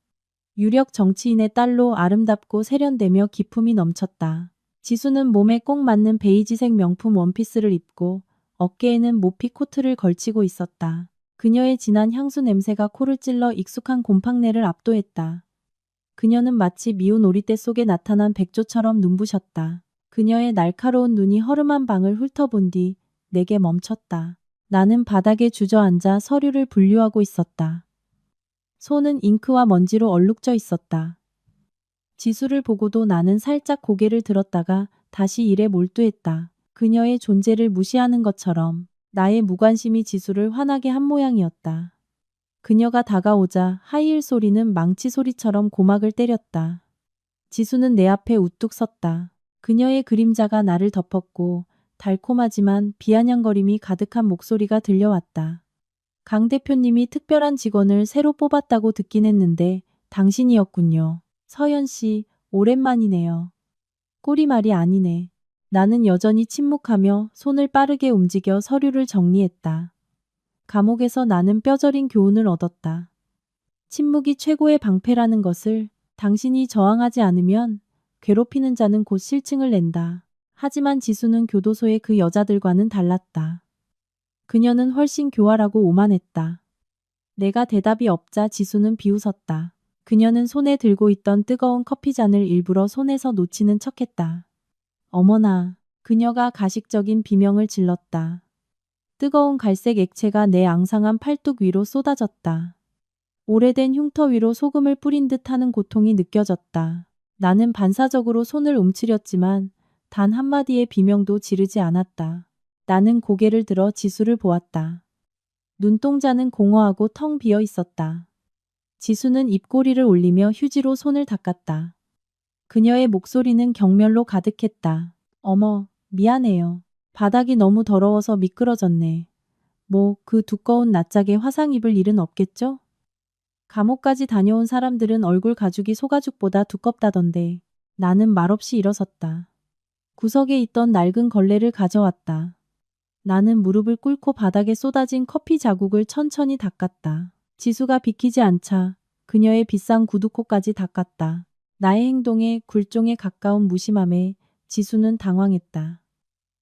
유력 정치인의 딸로 아름답고 세련되며 기품이 넘쳤다. 지수는 몸에 꼭 맞는 베이지색 명품 원피스를 입고 어깨에는 모피 코트를 걸치고 있었다. 그녀의 진한 향수 냄새가 코를 찔러 익숙한 곰팡내를 압도했다. 그녀는 마치 미운 오리떼 속에 나타난 백조처럼 눈부셨다. 그녀의 날카로운 눈이 허름한 방을 훑어본 뒤 내게 멈췄다. 나는 바닥에 주저앉아 서류를 분류하고 있었다. 손은 잉크와 먼지로 얼룩져 있었다. 지수를 보고도 나는 살짝 고개를 들었다가 다시 일에 몰두했다. 그녀의 존재를 무시하는 것처럼 나의 무관심이 지수를 화나게 한 모양이었다. 그녀가 다가오자 하이힐 소리는 망치 소리처럼 고막을 때렸다. 지수는 내 앞에 우뚝 섰다. 그녀의 그림자가 나를 덮었고 달콤하지만 비아냥거림이 가득한 목소리가 들려왔다. 강 대표님이 특별한 직원을 새로 뽑았다고 듣긴 했는데 당신이었군요. 서연 씨, 오랜만이네요. 꼬리말이 아니네. 나는 여전히 침묵하며 손을 빠르게 움직여 서류를 정리했다. 감옥에서 나는 뼈저린 교훈을 얻었다. 침묵이 최고의 방패라는 것을. 당신이 저항하지 않으면 괴롭히는 자는 곧 실증을 낸다. 하지만 지수는 교도소의 그 여자들과는 달랐다. 그녀는 훨씬 교활하고 오만했다. 내가 대답이 없자 지수는 비웃었다. 그녀는 손에 들고 있던 뜨거운 커피잔을 일부러 손에서 놓치는 척했다. 어머나, 그녀가 가식적인 비명을 질렀다. 뜨거운 갈색 액체가 내 앙상한 팔뚝 위로 쏟아졌다. 오래된 흉터 위로 소금을 뿌린 듯 하는 고통이 느껴졌다. 나는 반사적으로 손을 움츠렸지만 단 한마디의 비명도 지르지 않았다. 나는 고개를 들어 지수를 보았다. 눈동자는 공허하고 텅 비어 있었다. 지수는 입꼬리를 올리며 휴지로 손을 닦았다. 그녀의 목소리는 경멸로 가득했다. 어머, 미안해요. 바닥이 너무 더러워서 미끄러졌네. 뭐, 그 두꺼운 낯짝에 화상 입을 일은 없겠죠? 감옥까지 다녀온 사람들은 얼굴 가죽이 소가죽보다 두껍다던데. 나는 말없이 일어섰다. 구석에 있던 낡은 걸레를 가져왔다. 나는 무릎을 꿇고 바닥에 쏟아진 커피 자국을 천천히 닦았다. 지수가 비키지 않자 그녀의 비싼 구두코까지 닦았다. 나의 행동에 굴종에 가까운 무심함에 지수는 당황했다.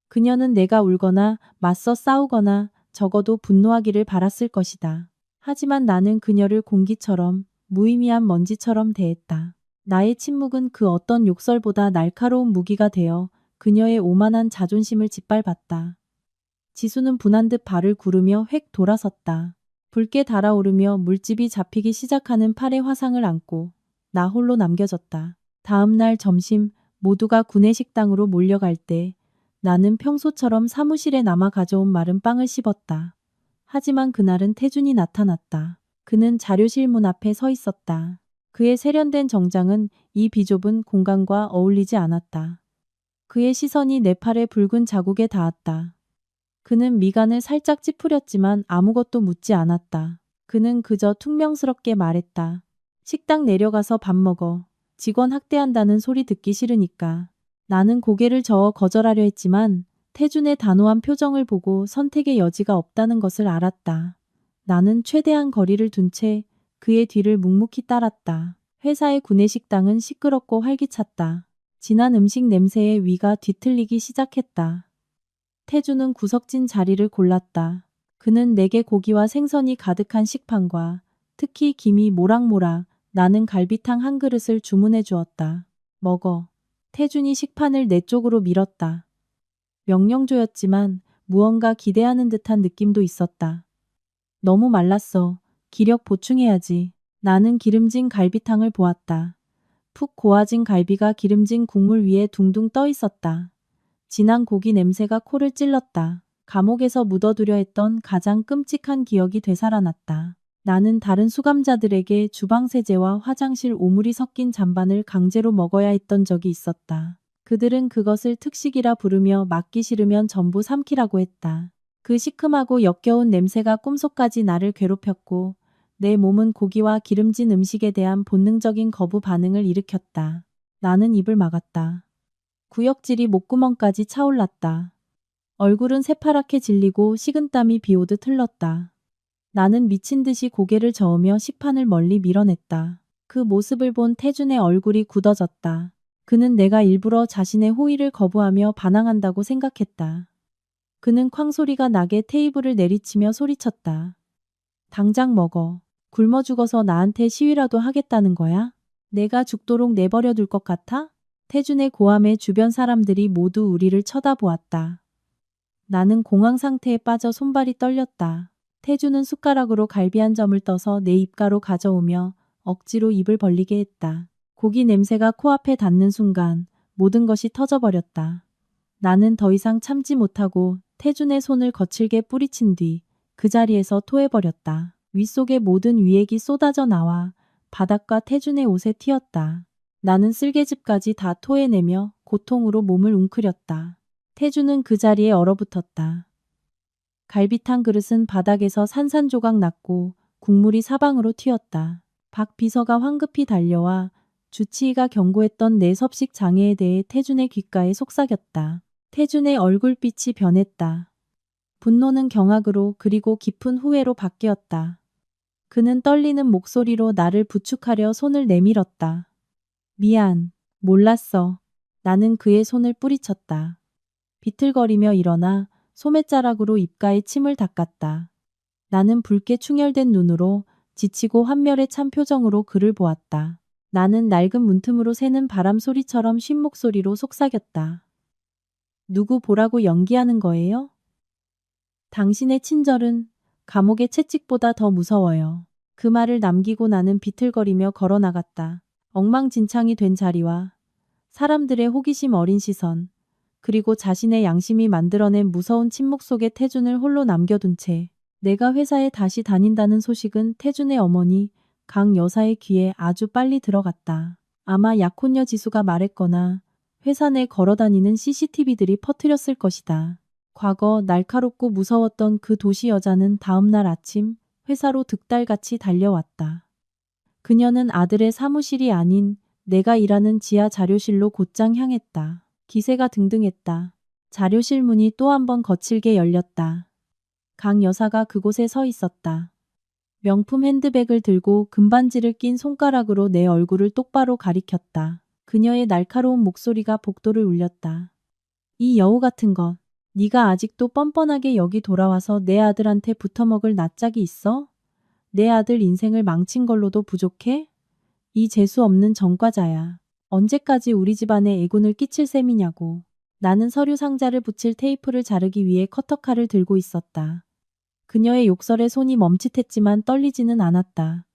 그녀는 내가 울거나 맞서 싸우거나 적어도 분노하기를 바랐을 것이다. 하지만 나는 그녀를 공기처럼 무의미한 먼지처럼 대했다. 나의 침묵은 그 어떤 욕설보다 날카로운 무기가 되어 그녀의 오만한 자존심을 짓밟았다. 지수는 분한 듯 발을 구르며 획 돌아섰다. 붉게 달아오르며 물집이 잡히기 시작하는 팔에 화상을 안고 나 홀로 남겨졌다. 다음 날 점심 모두가 구내식당으로 몰려갈 때 나는 평소처럼 사무실에 남아 가져온 마른 빵을 씹었다. 하지만 그날은 태준이 나타났다. 그는 자료실 문 앞에 서 있었다. 그의 세련된 정장은 이 비좁은 공간과 어울리지 않았다. 그의 시선이 내 팔에 붉은 자국에 닿았다. 그는 미간을 살짝 찌푸렸지만 아무것도 묻지 않았다. 그는 그저 퉁명스럽게 말했다. 식당 내려가서 밥 먹어. 직원 학대한다는 소리 듣기 싫으니까. 나는 고개를 저어 거절하려 했지만 태준의 단호한 표정을 보고 선택의 여지가 없다는 것을 알았다. 나는 최대한 거리를 둔 채 그의 뒤를 묵묵히 따랐다. 회사의 구내식당은 시끄럽고 활기찼다. 진한 음식 냄새에 위가 뒤틀리기 시작했다. 태준은 구석진 자리를 골랐다. 그는 내게 고기와 생선이 가득한 식판과 특히 김이 모락모락 나는 갈비탕 한 그릇을 주문해 주었다. 먹어. 태준이 식판을 내 쪽으로 밀었다. 명령조였지만 무언가 기대하는 듯한 느낌도 있었다. 너무 말랐어. 기력 보충해야지. 나는 기름진 갈비탕을 보았다. 푹 고아진 갈비가 기름진 국물 위에 둥둥 떠 있었다. 진한 고기 냄새가 코를 찔렀다. 감옥에서 묻어두려 했던 가장 끔찍한 기억이 되살아났다. 나는 다른 수감자들에게 주방 세제와 화장실 오물이 섞인 잔반을 강제로 먹어야 했던 적이 있었다. 그들은 그것을 특식이라 부르며 맞기 싫으면 전부 삼키라고 했다. 그 시큼하고 역겨운 냄새가 꿈속까지 나를 괴롭혔고 내 몸은 고기와 기름진 음식에 대한 본능적인 거부 반응을 일으켰다. 나는 입을 막았다. 구역질이 목구멍까지 차올랐다. 얼굴은 새파랗게 질리고 식은땀이 비오듯 흘렀다. 나는 미친 듯이 고개를 저으며 식판을 멀리 밀어냈다. 그 모습을 본 태준의 얼굴이 굳어졌다. 그는 내가 일부러 자신의 호의를 거부하며 반항한다고 생각했다. 그는 쾅소리가 나게 테이블을 내리치며 소리쳤다. 당장 먹어. 굶어 죽어서 나한테 시위라도 하겠다는 거야? 내가 죽도록 내버려 둘 것 같아? 태준의 고함에 주변 사람들이 모두 우리를 쳐다보았다. 나는 공황 상태에 빠져 손발이 떨렸다. 태준은 숟가락으로 갈비 한 점을 떠서 내 입가로 가져오며 억지로 입을 벌리게 했다. 고기 냄새가 코앞에 닿는 순간 모든 것이 터져버렸다. 나는 더 이상 참지 못하고 태준의 손을 거칠게 뿌리친 뒤 그 자리에서 토해버렸다. 윗속의 모든 위액이 쏟아져 나와 바닥과 태준의 옷에 튀었다. 나는 쓸개즙까지 다 토해내며 고통으로 몸을 웅크렸다. 태준은 그 자리에 얼어붙었다. 갈비탕 그릇은 바닥에서 산산조각 났고 국물이 사방으로 튀었다. 박 비서가 황급히 달려와 주치의가 경고했던 내 섭식 장애에 대해 태준의 귓가에 속삭였다. 태준의 얼굴빛이 변했다. 분노는 경악으로 그리고 깊은 후회로 바뀌었다. 그는 떨리는 목소리로 나를 부축하려 손을 내밀었다. 미안, 몰랐어. 나는 그의 손을 뿌리쳤다. 비틀거리며 일어나 소매자락으로 입가에 침을 닦았다. 나는 붉게 충혈된 눈으로 지치고 환멸에 찬 표정으로 그를 보았다. 나는 낡은 문틈으로 새는 바람 소리처럼 쉰 목소리로 속삭였다. 누구 보라고 연기하는 거예요? 당신의 친절은 감옥의 채찍보다 더 무서워요. 그 말을 남기고 나는 비틀거리며 걸어 나갔다. 엉망진창이 된 자리와 사람들의 호기심 어린 시선, 그리고 자신의 양심이 만들어낸 무서운 침묵 속에 태준을 홀로 남겨둔 채 내가 회사에 다시 다닌다는 소식은 태준의 어머니 강 여사의 귀에 아주 빨리 들어갔다. 아마 약혼녀 지수가 말했거나 회사 내 걸어다니는 CCTV들이 퍼뜨렸을 것이다. 과거 날카롭고 무서웠던 그 도시 여자는 다음날 아침 회사로 득달같이 달려왔다. 그녀는 아들의 사무실이 아닌 내가 일하는 지하 자료실로 곧장 향했다. 기세가 등등했다. 자료실 문이 또 한 번 거칠게 열렸다. 강 여사가 그곳에 서 있었다. 명품 핸드백을 들고 금반지를 낀 손가락으로 내 얼굴을 똑바로 가리켰다. 그녀의 날카로운 목소리가 복도를 울렸다. 이 여우 같은 것, 네가 아직도 뻔뻔하게 여기 돌아와서 내 아들한테 붙어먹을 낯짝이 있어? 내 아들 인생을 망친 걸로도 부족해? 이 재수 없는 전과자야. 언제까지 우리 집안에 애군을 끼칠 셈이냐고. 나는 서류 상자를 붙일 테이프를 자르기 위해 커터칼을 들고 있었다. 그녀의 욕설에 손이 멈칫했지만 떨리지는 않았다.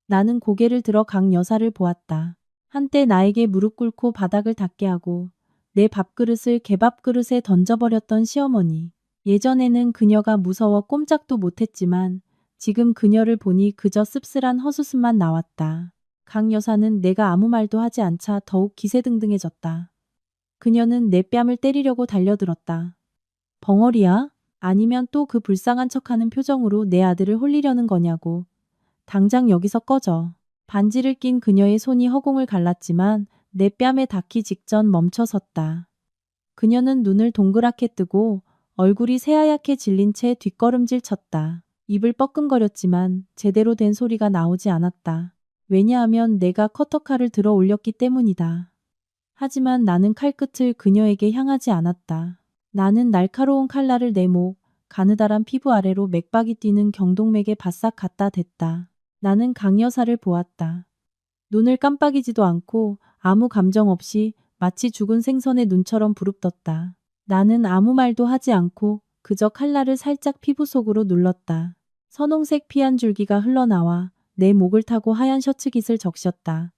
나는 고개를 들어 강 여사를 보았다. 한때 나에게 무릎 꿇고 바닥을 닦게 하고 내 밥그릇을 개밥그릇에 던져버렸던 시어머니. 예전에는 그녀가 무서워 꼼짝도 못했지만 지금 그녀를 보니 그저 씁쓸한 헛웃음만 나왔다. 강 여사는 내가 아무 말도 하지 않자 더욱 기세등등해졌다. 그녀는 내 뺨을 때리려고 달려들었다. 벙어리야? 아니면 또 그 불쌍한 척하는 표정으로 내 아들을 홀리려는 거냐고. 당장 여기서 꺼져. 반지를 낀 그녀의 손이 허공을 갈랐지만 내 뺨에 닿기 직전 멈춰섰다. 그녀는 눈을 동그랗게 뜨고 얼굴이 새하얗게 질린 채 뒷걸음질 쳤다. 입을 뻐끔거렸지만 제대로 된 소리가 나오지 않았다. 왜냐하면 내가 커터칼을 들어 올렸기 때문이다. 하지만 나는 칼끝을 그녀에게 향하지 않았다. 나는 날카로운 칼날을 내 목, 가느다란 피부 아래로 맥박이 뛰는 경동맥에 바싹 갖다 댔다. 나는 강 여사를 보았다. 눈을 깜빡이지도 않고 아무 감정 없이 마치 죽은 생선의 눈처럼 부릅떴다. 나는 아무 말도 하지 않고 그저 칼날을 살짝 피부 속으로 눌렀다. 선홍색 피 한 줄기가 흘러나와 내 목을 타고 하얀 셔츠 깃을 적셨다.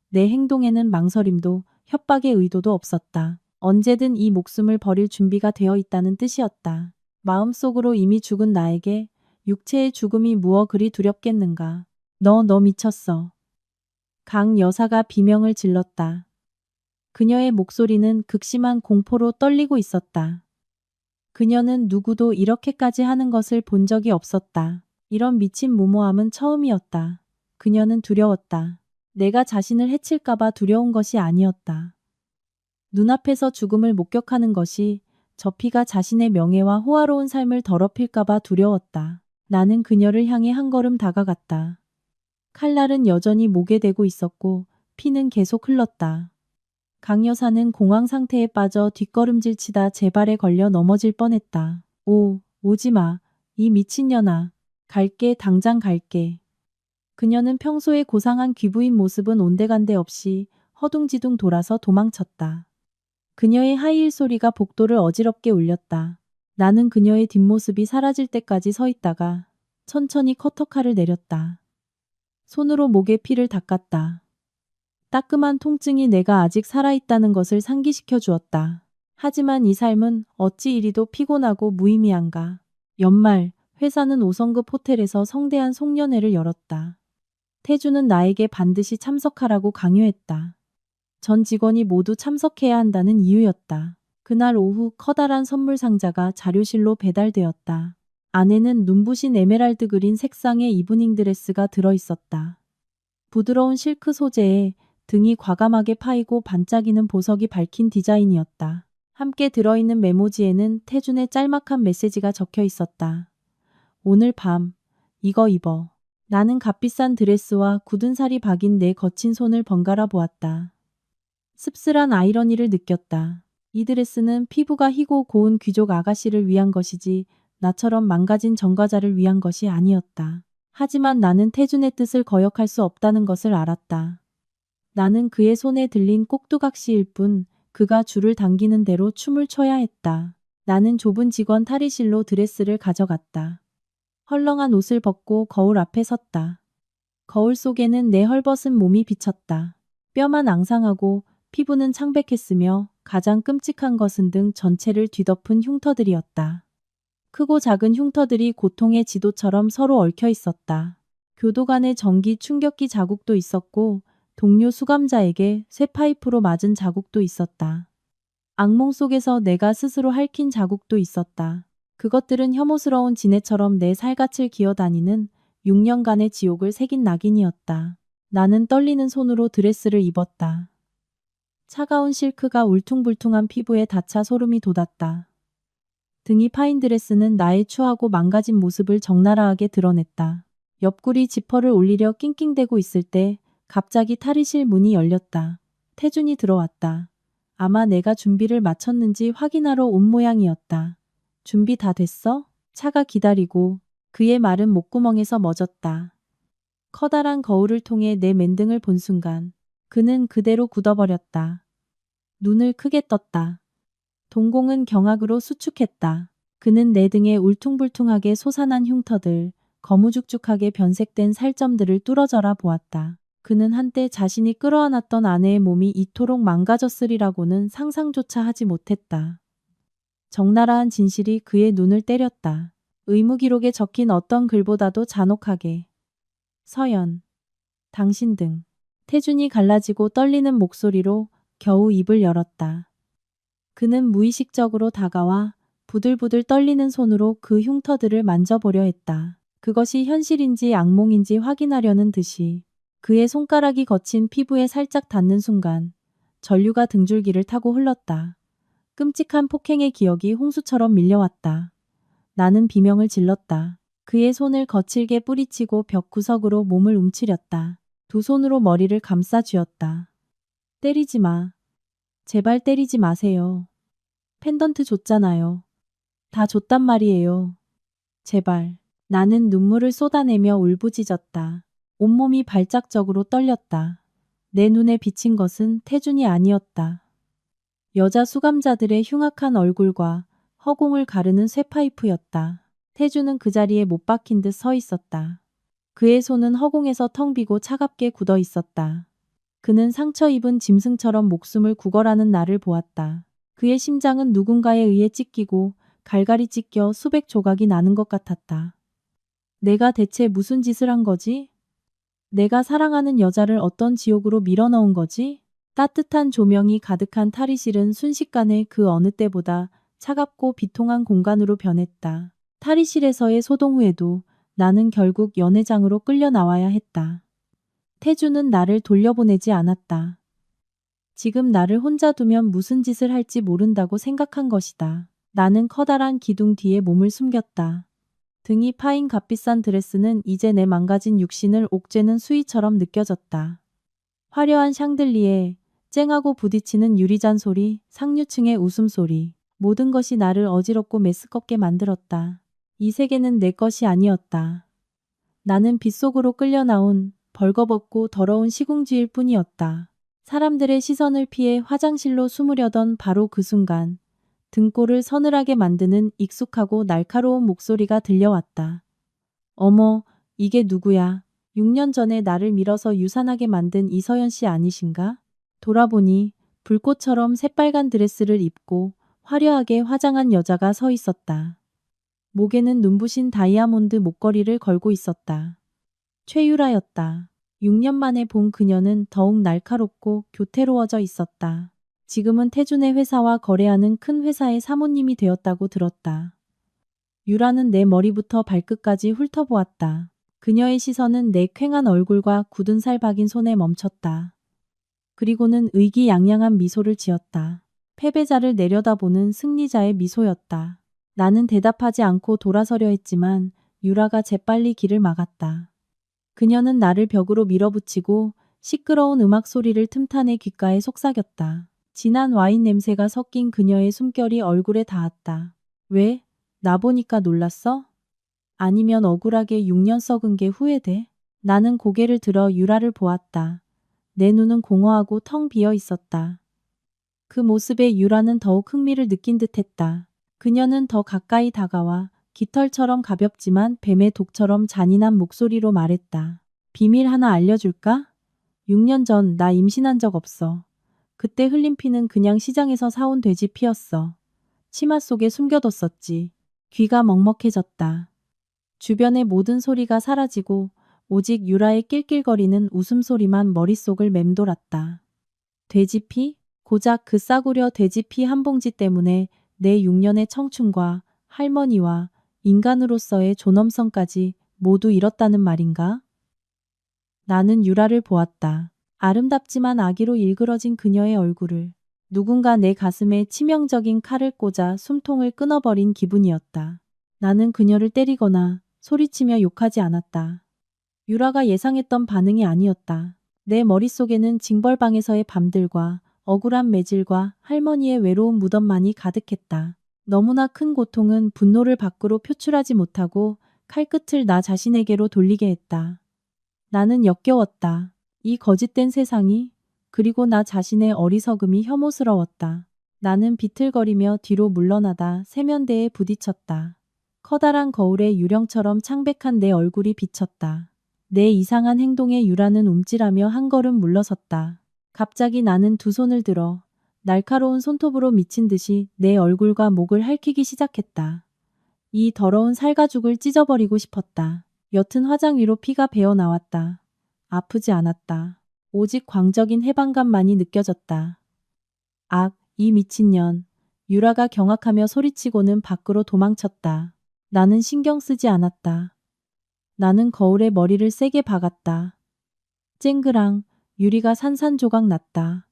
내 행동에는 망설임도 협박의 의도도 없었다. 언제든 이 목숨을 버릴 준비가 되어 있다는 뜻이었다. 마음속으로 이미 죽은 나에게 육체의 죽음이 무어 그리 두렵겠는가. 너 미쳤어. 강 여사가 비명을 질렀다. 그녀의 목소리는 극심한 공포로 떨리고 있었다. 그녀는 누구도 이렇게까지 하는 것을 본 적이 없었다. 이런 미친 무모함은 처음이었다. 그녀는 두려웠다. 내가 자신을 해칠까봐 두려운 것이 아니었다. 눈앞에서 죽음을 목격하는 것이 저 피가 자신의 명예와 호화로운 삶을 더럽힐까봐 두려웠다. 나는 그녀를 향해 한 걸음 다가갔다. 칼날은 여전히 목에 대고 있었고 피는 계속 흘렀다. 강 여사는 공황 상태에 빠져 뒷걸음질 치다 제 발에 걸려 넘어질 뻔했다. 오지 마. 이 미친년아. 갈게, 당장 갈게. 그녀는 평소에 고상한 귀부인 모습은 온데간데 없이 허둥지둥 돌아서 도망쳤다. 그녀의 하이힐 소리가 복도를 어지럽게 울렸다. 나는 그녀의 뒷모습이 사라질 때까지 서 있다가 천천히 커터칼을 내렸다. 손으로 목에 피를 닦았다. 따끔한 통증이 내가 아직 살아있다는 것을 상기시켜 주었다. 하지만 이 삶은 어찌 이리도 피곤하고 무의미한가. 연말, 회사는 5성급 호텔에서 성대한 송년회를 열었다. 태주는 나에게 반드시 참석하라고 강요했다. 전 직원이 모두 참석해야 한다는 이유였다. 그날 오후 커다란 선물 상자가 자료실로 배달되었다. 안에는 눈부신 에메랄드 그린 색상의 이브닝 드레스가 들어있었다. 부드러운 실크 소재에 등이 과감하게 파이고 반짝이는 보석이 밝힌 디자인이었다. 함께 들어있는 메모지에는 태준의 짤막한 메시지가 적혀 있었다. 오늘 밤, 이거 입어. 나는 값비싼 드레스와 굳은 살이 박인 내 거친 손을 번갈아 보았다. 씁쓸한 아이러니를 느꼈다. 이 드레스는 피부가 희고 고운 귀족 아가씨를 위한 것이지 나처럼 망가진 전과자를 위한 것이 아니었다. 하지만 나는 태준의 뜻을 거역할 수 없다는 것을 알았다. 나는 그의 손에 들린 꼭두각시일 뿐 그가 줄을 당기는 대로 춤을 춰야 했다. 나는 좁은 직원 탈의실로 드레스를 가져갔다. 헐렁한 옷을 벗고 거울 앞에 섰다. 거울 속에는 내 헐벗은 몸이 비쳤다. 뼈만 앙상하고 피부는 창백했으며 가장 끔찍한 것은 등 전체를 뒤덮은 흉터들이었다. 크고 작은 흉터들이 고통의 지도처럼 서로 얽혀 있었다. 교도 간의 전기 충격기 자국도 있었고 동료 수감자에게 쇠파이프로 맞은 자국도 있었다. 악몽 속에서 내가 스스로 핥힌 자국도 있었다. 그것들은 혐오스러운 지네처럼 내 살갗을 기어다니는 6년간의 지옥을 새긴 낙인이었다. 나는 떨리는 손으로 드레스를 입었다. 차가운 실크가 울퉁불퉁한 피부에 닿자 소름이 돋았다. 등이 파인 드레스는 나의 추하고 망가진 모습을 적나라하게 드러냈다. 옆구리 지퍼를 올리려 낑낑대고 있을 때 갑자기 탈의실 문이 열렸다. 태준이 들어왔다. 아마 내가 준비를 마쳤는지 확인하러 온 모양이었다. 준비 다 됐어? 차가 기다리고 그의 말은 목구멍에서 멎었다. 커다란 거울을 통해 내 맨등을 본 순간 그는 그대로 굳어버렸다. 눈을 크게 떴다. 동공은 경악으로 수축했다. 그는 내 등에 울퉁불퉁하게 솟아난 흉터들, 거무죽죽하게 변색된 살점들을 뚫어져라 보았다. 그는 한때 자신이 끌어안았던 아내의 몸이 이토록 망가졌으리라고는 상상조차 하지 못했다. 적나라한 진실이 그의 눈을 때렸다. 의무기록에 적힌 어떤 글보다도 잔혹하게. 서연, 당신 등. 태준이 갈라지고 떨리는 목소리로 겨우 입을 열었다. 그는 무의식적으로 다가와 부들부들 떨리는 손으로 그 흉터들을 만져보려 했다. 그것이 현실인지 악몽인지 확인하려는 듯이 그의 손가락이 거친 피부에 살짝 닿는 순간 전류가 등줄기를 타고 흘렀다. 끔찍한 폭행의 기억이 홍수처럼 밀려왔다. 나는 비명을 질렀다. 그의 손을 거칠게 뿌리치고 벽 구석으로 몸을 움츠렸다. 두 손으로 머리를 감싸 쥐었다. 때리지 마. 제발 때리지 마세요. 펜던트 줬잖아요. 다 줬단 말이에요. 제발. 나는 눈물을 쏟아내며 울부짖었다. 온몸이 발작적으로 떨렸다. 내 눈에 비친 것은 태준이 아니었다. 여자 수감자들의 흉악한 얼굴과 허공을 가르는 쇠파이프였다. 태준은 그 자리에 못 박힌 듯 서 있었다. 그의 손은 허공에서 텅 비고 차갑게 굳어 있었다. 그는 상처 입은 짐승처럼 목숨을 구걸하는 나를 보았다. 그의 심장은 누군가에 의해 찢기고 갈갈이 찢겨 수백 조각이 나는 것 같았다. 내가 대체 무슨 짓을 한 거지? 내가 사랑하는 여자를 어떤 지옥으로 밀어넣은 거지? 따뜻한 조명이 가득한 탈의실은 순식간에 그 어느 때보다 차갑고 비통한 공간으로 변했다. 탈의실에서의 소동 후에도 나는 결국 연회장으로 끌려 나와야 했다. 태주는 나를 돌려보내지 않았다. 지금 나를 혼자 두면 무슨 짓을 할지 모른다고 생각한 것이다. 나는 커다란 기둥 뒤에 몸을 숨겼다. 등이 파인 값비싼 드레스는 이제 내 망가진 육신을 옥죄는 수위처럼 느껴졌다. 화려한 샹들리에, 쨍하고 부딪히는 유리잔 소리, 상류층의 웃음소리. 모든 것이 나를 어지럽고 메스껍게 만들었다. 이 세계는 내 것이 아니었다. 나는 빗속으로 끌려 나온 벌거벗고 더러운 시궁지일 뿐이었다. 사람들의 시선을 피해 화장실로 숨으려던 바로 그 순간 등골을 서늘하게 만드는 익숙하고 날카로운 목소리가 들려왔다. 어머, 이게 누구야? 6년 전에 나를 밀어서 유산하게 만든 이서연 씨 아니신가? 돌아보니 불꽃처럼 새빨간 드레스를 입고 화려하게 화장한 여자가 서 있었다. 목에는 눈부신 다이아몬드 목걸이를 걸고 있었다. 최유라였다. 6년 만에 본 그녀는 더욱 날카롭고 교태로워져 있었다. 지금은 태준의 회사와 거래하는 큰 회사의 사모님이 되었다고 들었다. 유라는 내 머리부터 발끝까지 훑어보았다. 그녀의 시선은 내 퀭한 얼굴과 굳은 살 박인 손에 멈췄다. 그리고는 의기양양한 미소를 지었다. 패배자를 내려다보는 승리자의 미소였다. 나는 대답하지 않고 돌아서려 했지만 유라가 재빨리 길을 막았다. 그녀는 나를 벽으로 밀어붙이고 시끄러운 음악 소리를 틈타내 귓가에 속삭였다. 진한 와인 냄새가 섞인 그녀의 숨결이 얼굴에 닿았다. 왜? 나 보니까 놀랐어? 아니면 억울하게 6년 썩은 게 후회돼? 나는 고개를 들어 유라를 보았다. 내 눈은 공허하고 텅 비어 있었다. 그 모습에 유라는 더욱 흥미를 느낀 듯했다. 그녀는 더 가까이 다가와 깃털처럼 가볍지만 뱀의 독처럼 잔인한 목소리로 말했다. 비밀 하나 알려줄까? 6년 전 나 임신한 적 없어. 그때 흘린 피는 그냥 시장에서 사온 돼지 피였어. 치마 속에 숨겨뒀었지. 귀가 먹먹해졌다. 주변의 모든 소리가 사라지고 오직 유라의 낄낄거리는 웃음소리만 머릿속을 맴돌았다. 돼지피? 고작 그 싸구려 돼지피 한 봉지 때문에 내 6년의 청춘과 할머니와 인간으로서의 존엄성까지 모두 잃었다는 말인가? 나는 유라를 보았다. 아름답지만 아기로 일그러진 그녀의 얼굴을. 누군가 내 가슴에 치명적인 칼을 꽂아 숨통을 끊어버린 기분이었다. 나는 그녀를 때리거나 소리치며 욕하지 않았다. 유라가 예상했던 반응이 아니었다. 내 머릿속에는 징벌방에서의 밤들과 억울한 매질과 할머니의 외로운 무덤만이 가득했다. 너무나 큰 고통은 분노를 밖으로 표출하지 못하고 칼끝을 나 자신에게로 돌리게 했다. 나는 역겨웠다. 이 거짓된 세상이, 그리고 나 자신의 어리석음이 혐오스러웠다. 나는 비틀거리며 뒤로 물러나다 세면대에 부딪혔다. 커다란 거울에 유령처럼 창백한 내 얼굴이 비쳤다. 내 이상한 행동에 유라는 움찔하며 한 걸음 물러섰다. 갑자기 나는 두 손을 들어 날카로운 손톱으로 미친 듯이 내 얼굴과 목을 핥히기 시작했다. 이 더러운 살가죽을 찢어버리고 싶었다. 옅은 화장 위로 피가 배어 나왔다. 아프지 않았다. 오직 광적인 해방감만이 느껴졌다. 악, 이 미친년. 유라가 경악하며 소리치고는 밖으로 도망쳤다. 나는 신경 쓰지 않았다. 나는 거울에 머리를 세게 박았다. 쨍그랑 유리가 산산조각 났다.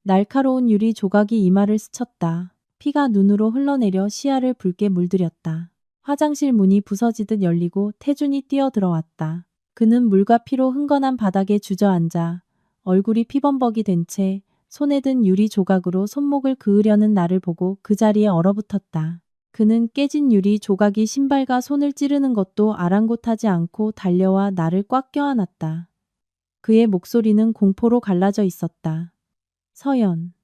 날카로운 유리 조각이 이마를 스쳤다. 피가 눈으로 흘러내려 시야를 붉게 물들였다. 화장실 문이 부서지듯 열리고 태준이 뛰어들어왔다. 그는 물과 피로 흥건한 바닥에 주저앉아 얼굴이 피범벅이 된 채 손에 든 유리 조각으로 손목을 그으려는 나를 보고 그 자리에 얼어붙었다. 그는 깨진 유리 조각이 신발과 손을 찌르는 것도 아랑곳하지 않고 달려와 나를 꽉 껴안았다. 그의 목소리는 공포로 갈라져 있었다. 서연,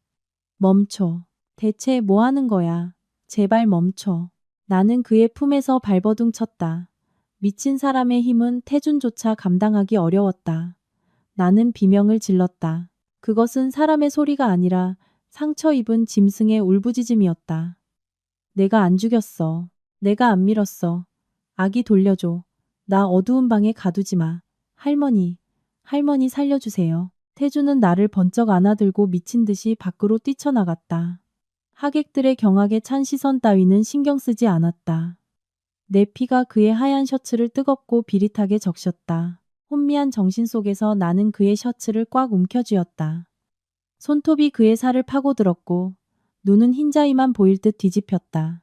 멈춰. 대체 뭐 하는 거야? 제발 멈춰. 나는 그의 품에서 발버둥 쳤다. 미친 사람의 힘은 태준조차 감당하기 어려웠다. 나는 비명을 질렀다. 그것은 사람의 소리가 아니라 상처 입은 짐승의 울부짖음이었다. 내가 안 죽였어. 내가 안 밀었어. 아기 돌려줘. 나 어두운 방에 가두지 마. 할머니, 할머니 살려주세요. 태주는 나를 번쩍 안아들고 미친 듯이 밖으로 뛰쳐나갔다. 하객들의 경악에 찬 시선 따위는 신경 쓰지 않았다. 내 피가 그의 하얀 셔츠를 뜨겁고 비릿하게 적셨다. 혼미한 정신 속에서 나는 그의 셔츠를 꽉 움켜쥐었다. 손톱이 그의 살을 파고들었고 눈은 흰자위만 보일 듯 뒤집혔다.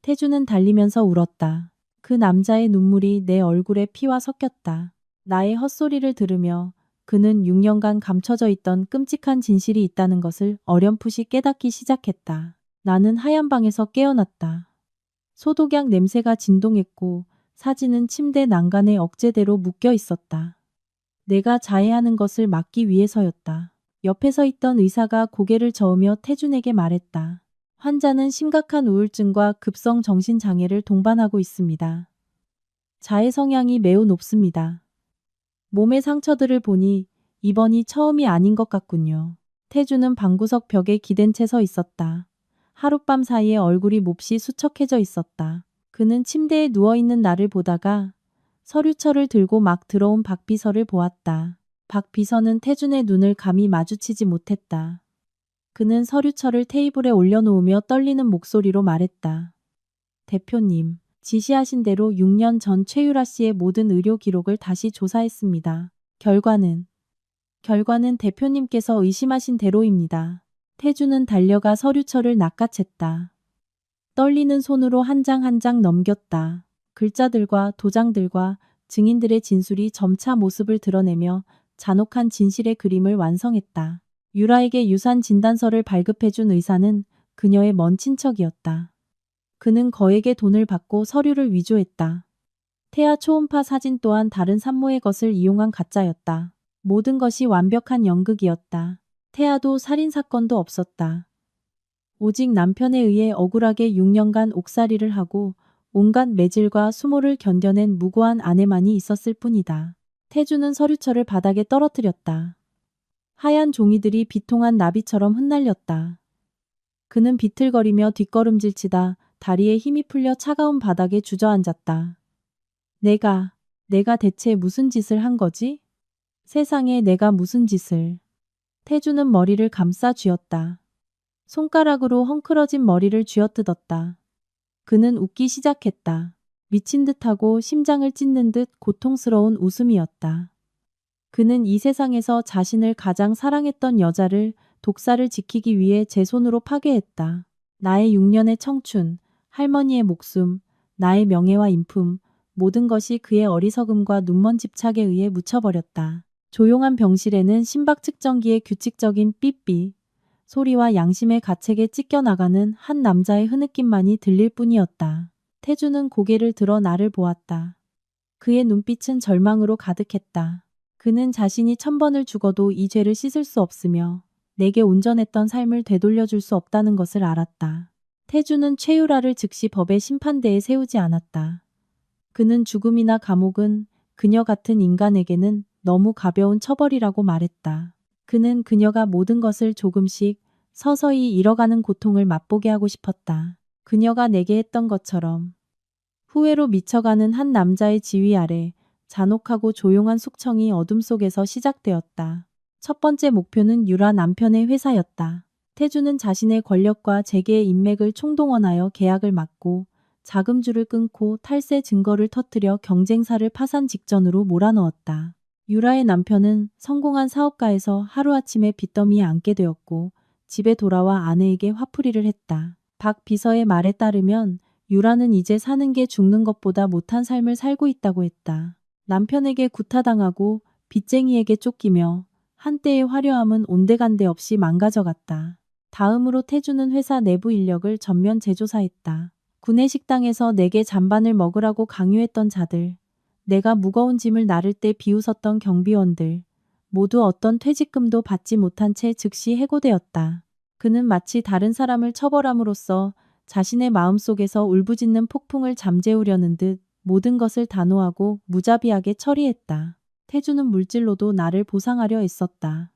태주는 달리면서 울었다. 그 남자의 눈물이 내 얼굴에 피와 섞였다. 나의 헛소리를 들으며 그는 6년간 감춰져 있던 끔찍한 진실이 있다는 것을 어렴풋이 깨닫기 시작했다. 나는 하얀 방에서 깨어났다. 소독약 냄새가 진동했고 사진은 침대 난간에 억제대로 묶여 있었다. 내가 자해하는 것을 막기 위해서였다. 옆에 서 있던 의사가 고개를 저으며 태준에게 말했다. 환자는 심각한 우울증과 급성 정신장애를 동반하고 있습니다. 자해 성향이 매우 높습니다. 몸의 상처들을 보니 이번이 처음이 아닌 것 같군요. 태주는 방구석 벽에 기댄 채 서 있었다. 하룻밤 사이에 얼굴이 몹시 수척해져 있었다. 그는 침대에 누워있는 나를 보다가 서류철을 들고 막 들어온 박 비서를 보았다. 박 비서는 태준의 눈을 감히 마주치지 못했다. 그는 서류철을 테이블에 올려놓으며 떨리는 목소리로 말했다. 대표님, 지시하신 대로 6년 전 최유라 씨의 모든 의료 기록을 다시 조사했습니다. 결과는 대표님께서 의심하신 대로입니다. 태주는 달려가 서류철을 낚아챘다. 떨리는 손으로 한 장 한 장 넘겼다. 글자들과 도장들과 증인들의 진술이 점차 모습을 드러내며 잔혹한 진실의 그림을 완성했다. 유라에게 유산 진단서를 발급해준 의사는 그녀의 먼 친척이었다. 그는 거액의 돈을 받고 서류를 위조했다. 태아 초음파 사진 또한 다른 산모의 것을 이용한 가짜였다. 모든 것이 완벽한 연극이었다. 태아도 살인사건도 없었다. 오직 남편에 의해 억울하게 6년간 옥살이를 하고 온갖 매질과 수모를 견뎌낸 무고한 아내만이 있었을 뿐이다. 태주는 서류철을 바닥에 떨어뜨렸다. 하얀 종이들이 비통한 나비처럼 흩날렸다. 그는 비틀거리며 뒷걸음질치다 다리에 힘이 풀려 차가운 바닥에 주저앉았다. 내가 대체 무슨 짓을 한 거지? 세상에 내가 무슨 짓을. 태주는 머리를 감싸 쥐었다. 손가락으로 헝클어진 머리를 쥐어뜯었다. 그는 웃기 시작했다. 미친 듯하고 심장을 찢는 듯 고통스러운 웃음이었다. 그는 이 세상에서 자신을 가장 사랑했던 여자를 독사를 지키기 위해 제 손으로 파괴했다. 나의 6년의 청춘, 할머니의 목숨, 나의 명예와 인품, 모든 것이 그의 어리석음과 눈먼 집착에 의해 묻혀버렸다. 조용한 병실에는 심박 측정기의 규칙적인 삐삐 소리와 양심의 가책에 찢겨나가는 한 남자의 흐느낌만이 들릴 뿐이었다. 태주는 고개를 들어 나를 보았다. 그의 눈빛은 절망으로 가득했다. 그는 자신이 1000번을 죽어도 이 죄를 씻을 수 없으며 내게 온전했던 삶을 되돌려줄 수 없다는 것을 알았다. 태주는 최유라를 즉시 법의 심판대에 세우지 않았다. 그는 죽음이나 감옥은 그녀 같은 인간에게는 너무 가벼운 처벌이라고 말했다. 그는 그녀가 모든 것을 조금씩 서서히 잃어가는 고통을 맛보게 하고 싶었다. 그녀가 내게 했던 것처럼. 후회로 미쳐가는 한 남자의 지휘 아래 잔혹하고 조용한 숙청이 어둠 속에서 시작되었다. 첫 번째 목표는 유라 남편의 회사였다. 태주는 자신의 권력과 재계의 인맥을 총동원하여 계약을 막고 자금줄을 끊고 탈세 증거를 터뜨려 경쟁사를 파산 직전으로 몰아넣었다. 유라의 남편은 성공한 사업가에서 하루아침에 빚더미에 앉게 되었고 집에 돌아와 아내에게 화풀이를 했다. 박 비서의 말에 따르면 유라는 이제 사는 게 죽는 것보다 못한 삶을 살고 있다고 했다. 남편에게 구타당하고 빚쟁이에게 쫓기며 한때의 화려함은 온데간데 없이 망가져갔다. 다음으로 태주는 회사 내부 인력을 전면 재조사했다. 구내식당에서 내게 잔반을 먹으라고 강요했던 자들, 내가 무거운 짐을 나를 때 비웃었던 경비원들, 모두 어떤 퇴직금도 받지 못한 채 즉시 해고되었다. 그는 마치 다른 사람을 처벌함으로써 자신의 마음속에서 울부짖는 폭풍을 잠재우려는 듯 모든 것을 단호하고 무자비하게 처리했다. 태주는 물질로도 나를 보상하려 애썼다.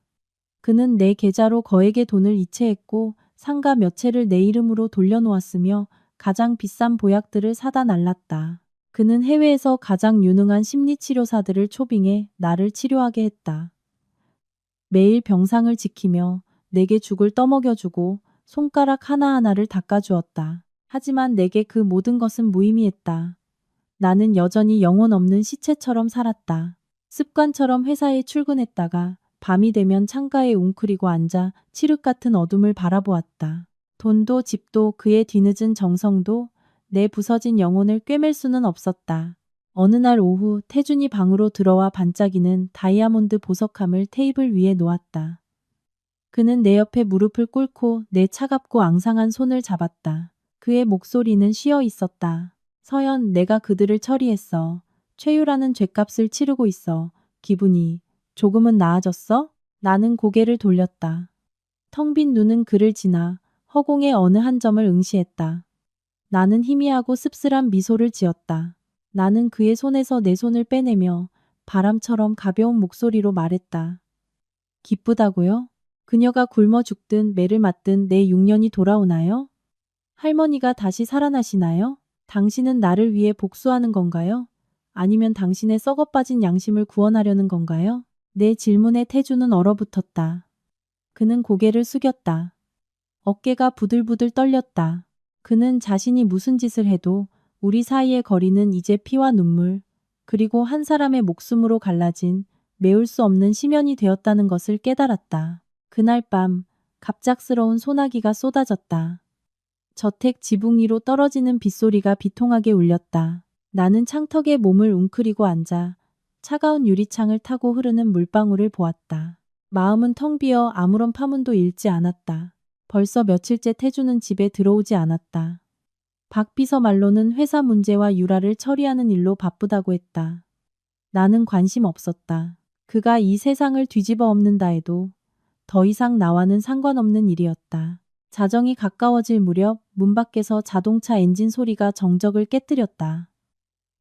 그는 내 계좌로 거액의 돈을 이체했고 상가 몇 채를 내 이름으로 돌려놓았으며 가장 비싼 보약들을 사다 날랐다. 그는 해외에서 가장 유능한 심리치료사들을 초빙해 나를 치료하게 했다. 매일 병상을 지키며 내게 죽을 떠먹여주고 손가락 하나하나를 닦아주었다. 하지만 내게 그 모든 것은 무의미했다. 나는 여전히 영혼 없는 시체처럼 살았다. 습관처럼 회사에 출근했다가 밤이 되면 창가에 웅크리고 앉아 칠흑 같은 어둠을 바라보았다. 돈도 집도 그의 뒤늦은 정성도 내 부서진 영혼을 꿰맬 수는 없었다. 어느 날 오후 태준이 방으로 들어와 반짝이는 다이아몬드 보석함을 테이블 위에 놓았다. 그는 내 옆에 무릎을 꿇고 내 차갑고 앙상한 손을 잡았다. 그의 목소리는 쉬어 있었다. 서연, 내가 그들을 처리했어. 최유라는 죗값을 치르고 있어. 기분이 조금은 나아졌어? 나는 고개를 돌렸다. 텅 빈 눈은 그를 지나 허공의 어느 한 점을 응시했다. 나는 희미하고 씁쓸한 미소를 지었다. 나는 그의 손에서 내 손을 빼내며 바람처럼 가벼운 목소리로 말했다. 기쁘다고요? 그녀가 굶어 죽든 매를 맞든 내 6년이 돌아오나요? 할머니가 다시 살아나시나요? 당신은 나를 위해 복수하는 건가요? 아니면 당신의 썩어빠진 양심을 구원하려는 건가요? 내 질문에 태주는 얼어붙었다. 그는 고개를 숙였다. 어깨가 부들부들 떨렸다. 그는 자신이 무슨 짓을 해도 우리 사이의 거리는 이제 피와 눈물, 그리고 한 사람의 목숨으로 갈라진 메울 수 없는 심연이 되었다는 것을 깨달았다. 그날 밤 갑작스러운 소나기가 쏟아졌다. 저택 지붕 위로 떨어지는 빗소리가 비통하게 울렸다. 나는 창턱에 몸을 웅크리고 앉아 차가운 유리창을 타고 흐르는 물방울을 보았다. 마음은 텅 비어 아무런 파문도 일지 않았다. 벌써 며칠째 태주는 집에 들어오지 않았다. 박 비서 말로는 회사 문제와 유라를 처리하는 일로 바쁘다고 했다. 나는 관심 없었다. 그가 이 세상을 뒤집어 엎는다 해도 더 이상 나와는 상관없는 일이었다. 자정이 가까워질 무렵 문 밖에서 자동차 엔진 소리가 정적을 깨뜨렸다.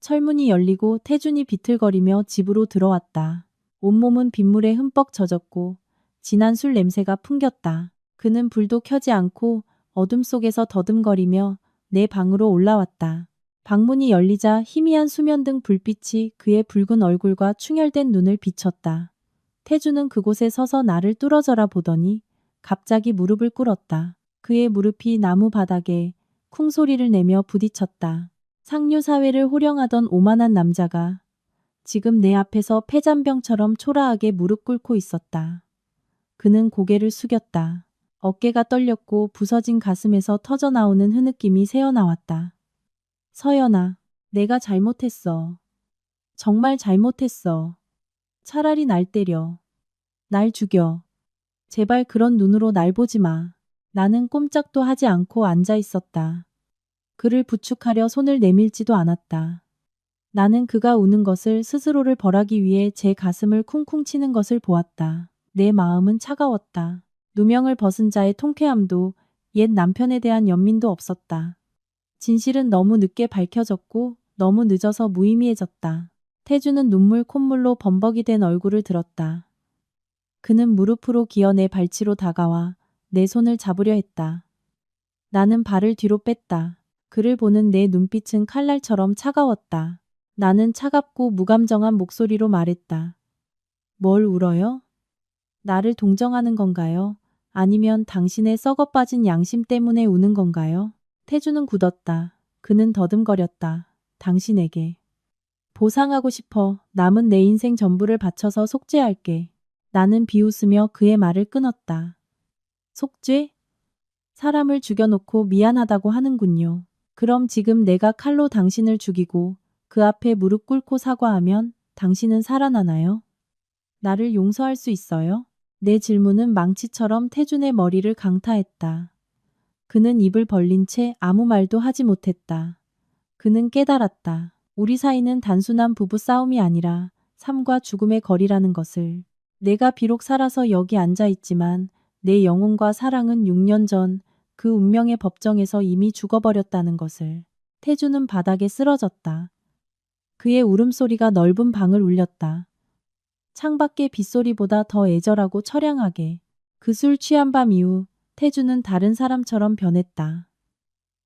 철문이 열리고 태준이 비틀거리며 집으로 들어왔다. 온몸은 빗물에 흠뻑 젖었고 진한 술 냄새가 풍겼다. 그는 불도 켜지 않고 어둠 속에서 더듬거리며 내 방으로 올라왔다. 방문이 열리자 희미한 수면등 불빛이 그의 붉은 얼굴과 충혈된 눈을 비쳤다. 태주는 그곳에 서서 나를 뚫어져라 보더니 갑자기 무릎을 꿇었다. 그의 무릎이 나무 바닥에 쿵 소리를 내며 부딪혔다. 상류사회를 호령하던 오만한 남자가 지금 내 앞에서 폐잔병처럼 초라하게 무릎 꿇고 있었다. 그는 고개를 숙였다. 어깨가 떨렸고 부서진 가슴에서 터져나오는 흐느낌이 새어나왔다. 서연아, 내가 잘못했어. 정말 잘못했어. 차라리 날 때려. 날 죽여. 제발 그런 눈으로 날 보지 마. 나는 꼼짝도 하지 않고 앉아 있었다. 그를 부축하려 손을 내밀지도 않았다. 나는 그가 우는 것을 스스로를 벌하기 위해 제 가슴을 쿵쿵 치는 것을 보았다. 내 마음은 차가웠다. 누명을 벗은 자의 통쾌함도 옛 남편에 대한 연민도 없었다. 진실은 너무 늦게 밝혀졌고 너무 늦어서 무의미해졌다. 태주는 눈물 콧물로 범벅이 된 얼굴을 들었다. 그는 무릎으로 기어 내 발치로 다가와 내 손을 잡으려 했다. 나는 발을 뒤로 뺐다. 그를 보는 내 눈빛은 칼날처럼 차가웠다. 나는 차갑고 무감정한 목소리로 말했다. 뭘 울어요? 나를 동정하는 건가요? 아니면 당신의 썩어빠진 양심 때문에 우는 건가요? 태주는 굳었다. 그는 더듬거렸다. 당신에게. 보상하고 싶어. 남은 내 인생 전부를 바쳐서 속죄할게. 나는 비웃으며 그의 말을 끊었다. 속죄? 사람을 죽여놓고 미안하다고 하는군요. 그럼 지금 내가 칼로 당신을 죽이고 그 앞에 무릎 꿇고 사과하면 당신은 살아나나요? 나를 용서할 수 있어요? 내 질문은 망치처럼 태준의 머리를 강타했다. 그는 입을 벌린 채 아무 말도 하지 못했다. 그는 깨달았다. 우리 사이는 단순한 부부 싸움이 아니라 삶과 죽음의 거리라는 것을. 내가 비록 살아서 여기 앉아 있지만 내 영혼과 사랑은 6년 전 그 운명의 법정에서 이미 죽어버렸다는 것을. 태주는 바닥에 쓰러졌다. 그의 울음소리가 넓은 방을 울렸다. 창밖의 빗소리보다 더 애절하고 처량하게. 그 술 취한 밤 이후 태주는 다른 사람처럼 변했다.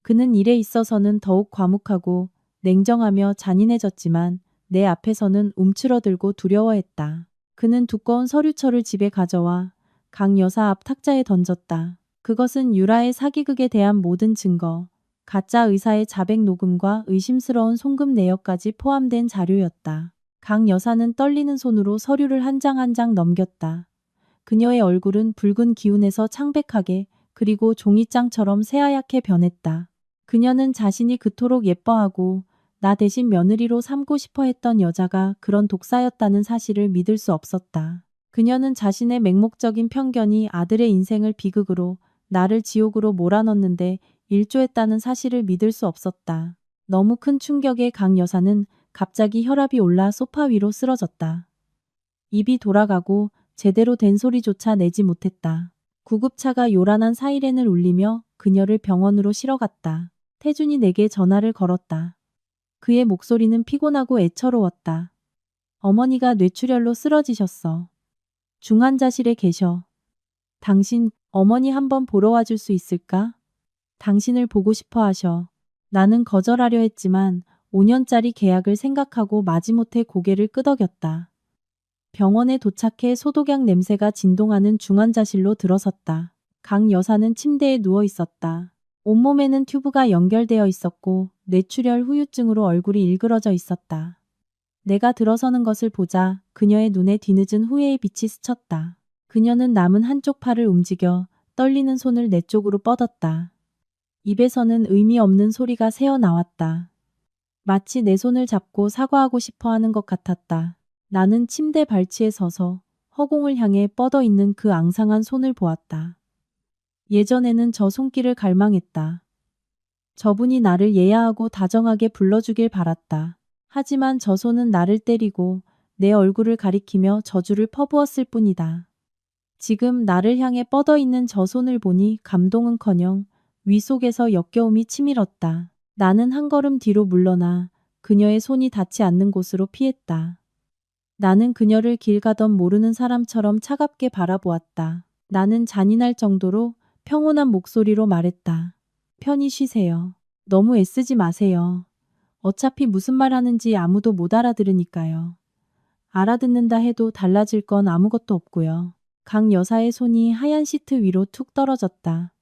그는 일에 있어서는 더욱 과묵하고 냉정하며 잔인해졌지만 내 앞에서는 움츠러들고 두려워했다. 그는 두꺼운 서류철을 집에 가져와 강 여사 앞 탁자에 던졌다. 그것은 유라의 사기극에 대한 모든 증거, 가짜 의사의 자백 녹음과 의심스러운 송금 내역까지 포함된 자료였다. 강 여사는 떨리는 손으로 서류를 한 장 한 장 넘겼다. 그녀의 얼굴은 붉은 기운에서 창백하게 그리고 종이장처럼 새하얗게 변했다. 그녀는 자신이 그토록 예뻐하고 나 대신 며느리로 삼고 싶어 했던 여자가 그런 독사였다는 사실을 믿을 수 없었다. 그녀는 자신의 맹목적인 편견이 아들의 인생을 비극으로 나를 지옥으로 몰아넣는데 일조했다는 사실을 믿을 수 없었다. 너무 큰 충격에 강 여사는 갑자기 혈압이 올라 소파 위로 쓰러졌다. 입이 돌아가고 제대로 된 소리조차 내지 못했다. 구급차가 요란한 사이렌을 울리며 그녀를 병원으로 실어갔다. 태준이 내게 전화를 걸었다. 그의 목소리는 피곤하고 애처로웠다. 어머니가 뇌출혈로 쓰러지셨어. 중환자실에 계셔. 당신 어머니 한번 보러 와줄 수 있을까? 당신을 보고 싶어 하셔. 나는 거절하려 했지만 5년짜리 계약을 생각하고 마지못해 고개를 끄덕였다. 병원에 도착해 소독약 냄새가 진동하는 중환자실로 들어섰다. 강 여사는 침대에 누워 있었다. 온몸에는 튜브가 연결되어 있었고 뇌출혈 후유증으로 얼굴이 일그러져 있었다. 내가 들어서는 것을 보자 그녀의 눈에 뒤늦은 후회의 빛이 스쳤다. 그녀는 남은 한쪽 팔을 움직여 떨리는 손을 내 쪽으로 뻗었다. 입에서는 의미 없는 소리가 새어나왔다. 마치 내 손을 잡고 사과하고 싶어 하는 것 같았다. 나는 침대 발치에 서서 허공을 향해 뻗어 있는 그 앙상한 손을 보았다. 예전에는 저 손길을 갈망했다. 저분이 나를 예야하고 다정하게 불러주길 바랐다. 하지만 저 손은 나를 때리고 내 얼굴을 가리키며 저주를 퍼부었을 뿐이다. 지금 나를 향해 뻗어 있는 저 손을 보니 감동은커녕 위 속에서 역겨움이 치밀었다. 나는 한 걸음 뒤로 물러나 그녀의 손이 닿지 않는 곳으로 피했다. 나는 그녀를 길 가던 모르는 사람처럼 차갑게 바라보았다. 나는 잔인할 정도로 평온한 목소리로 말했다. 편히 쉬세요. 너무 애쓰지 마세요. 어차피 무슨 말 하는지 아무도 못 알아들으니까요. 알아듣는다 해도 달라질 건 아무것도 없고요. 강 여사의 손이 하얀 시트 위로 툭 떨어졌다.